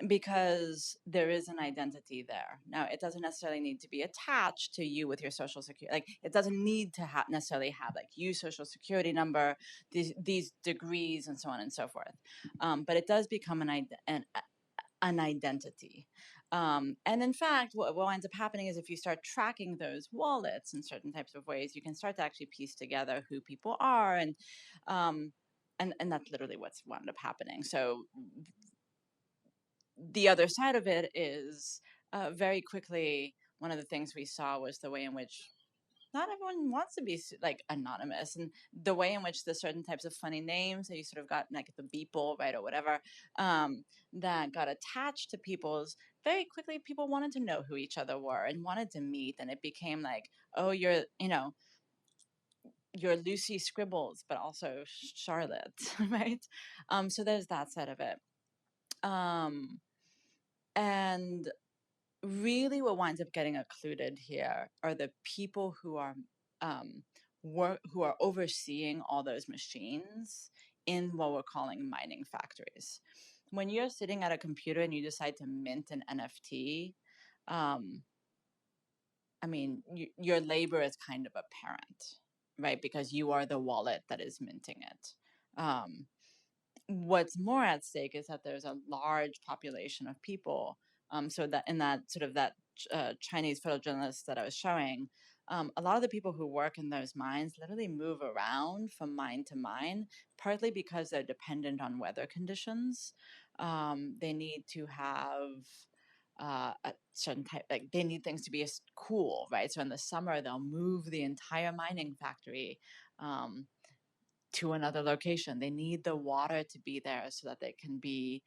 because there is an identity there. Now, it doesn't necessarily need to be attached to you with your social security. Like, it doesn't need to necessarily have like you social security number, these degrees, and so on and so forth. But it does become an identity. And in fact, what ends up happening is if you start tracking those wallets in certain types of ways, you can start to actually piece together who people are, and that's literally what's wound up happening. So the other side of it is very quickly, one of the things we saw was the way in which not everyone wants to be like anonymous, and the way in which the certain types of funny names that you sort of got, like the beeple, right, or whatever, that got attached to people's, very quickly people wanted to know who each other were and wanted to meet, and it became like, oh, you're Lucy Scribbles, but also Charlotte, right? So there's that side of it, and really what winds up getting occluded here are the people who are who are overseeing all those machines in what we're calling mining factories. When you're sitting at a computer and you decide to mint an NFT, I mean, your labor is kind of apparent, right? Because you are the wallet that is minting it. What's more at stake is that there's a large population of people. So that in that sort of that Chinese photojournalist that I was showing, a lot of the people who work in those mines literally move around from mine to mine, partly because they're dependent on weather conditions. They need to have a certain type, like they need things to be cool, right? So in the summer, they'll move the entire mining factory to another location. They need the water to be there so that they can be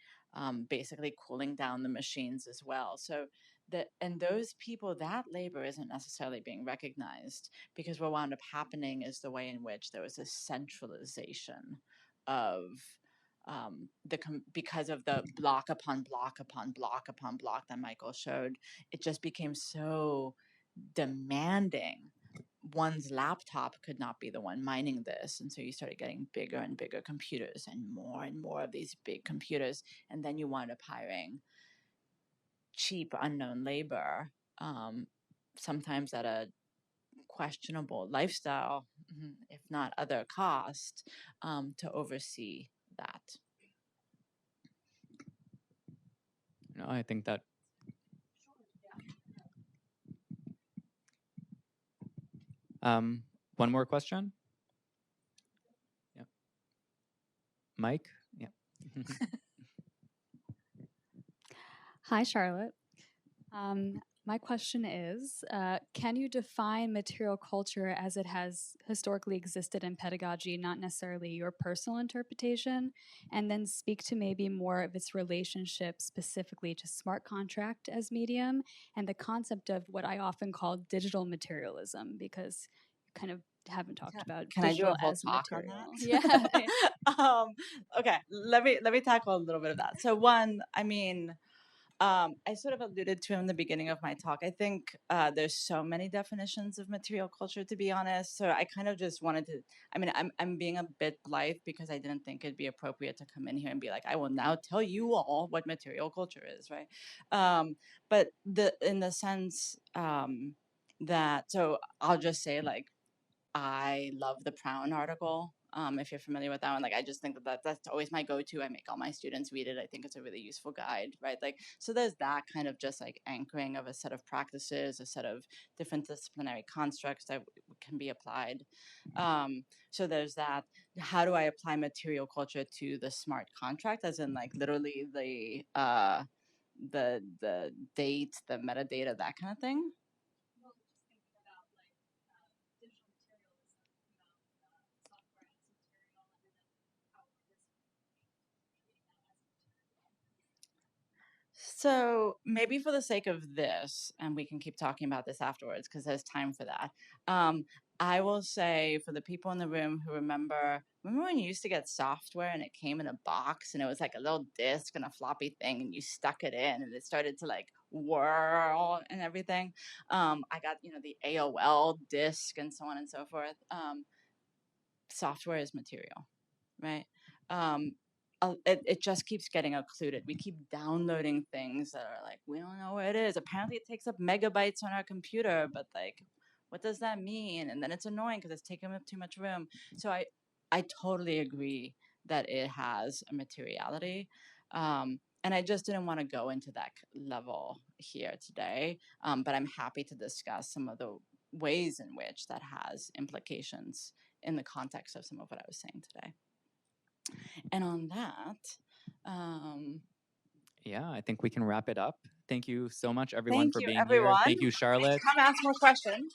basically cooling down the machines as well. So and those people, that labor isn't necessarily being recognized, because what wound up happening is the way in which there was a centralization of because of the block upon block upon block upon block that Michael showed, it just became so demanding. One's laptop could not be the one mining this, and so you started getting bigger and bigger computers and more of these big computers, and then you wind up hiring cheap unknown labor, sometimes at a questionable lifestyle, if not other cost, to oversee that. No, I think that. One more question. Yeah. Mike. Yeah. Hi, Charlotte. My question is, can you define material culture as it has historically existed in pedagogy, not necessarily your personal interpretation, and then speak to maybe more of its relationship specifically to smart contract as medium and the concept of what I often call digital materialism, because you kind of haven't talked about Can I do a whole as talk material. on that? Yeah. Okay, let me tackle a little bit of that. So one, I mean, I sort of alluded to in the beginning of my talk. I think there's so many definitions of material culture, to be honest. So I kind of just wanted to. I mean, I'm being a bit blithe because I didn't think it'd be appropriate to come in here and be like, I will now tell you all what material culture is, right? But in the sense that, so I'll just say, like, I love the Prown article. If you're familiar with that one, like I just think that's always my go-to. I make all my students read it. I think it's a really useful guide, right? Like, so there's that kind of just like anchoring of a set of practices, a set of different disciplinary constructs that can be applied. So there's that. How do I apply material culture to the smart contract? As in, like, literally the date, the metadata, that kind of thing. So maybe for the sake of this, and we can keep talking about this afterwards because there's time for that. I will say for the people in the room who remember when you used to get software and it came in a box and it was like a little disc and a floppy thing and you stuck it in and it started to like whirl and everything. I got, the AOL disc and so on and so forth. Software is material, right? It just keeps getting occluded. We keep downloading things that are like, we don't know where it is. Apparently it takes up megabytes on our computer, but like, what does that mean? And then it's annoying because it's taking up too much room. So I totally agree that it has a materiality. And I just didn't want to go into that level here today. But I'm happy to discuss some of the ways in which that has implications in the context of some of what I was saying today. And on that, Yeah, I think we can wrap it up. Thank you so much, everyone, thank for you, being here. everyone. Thank you, Charlotte. Come ask more questions.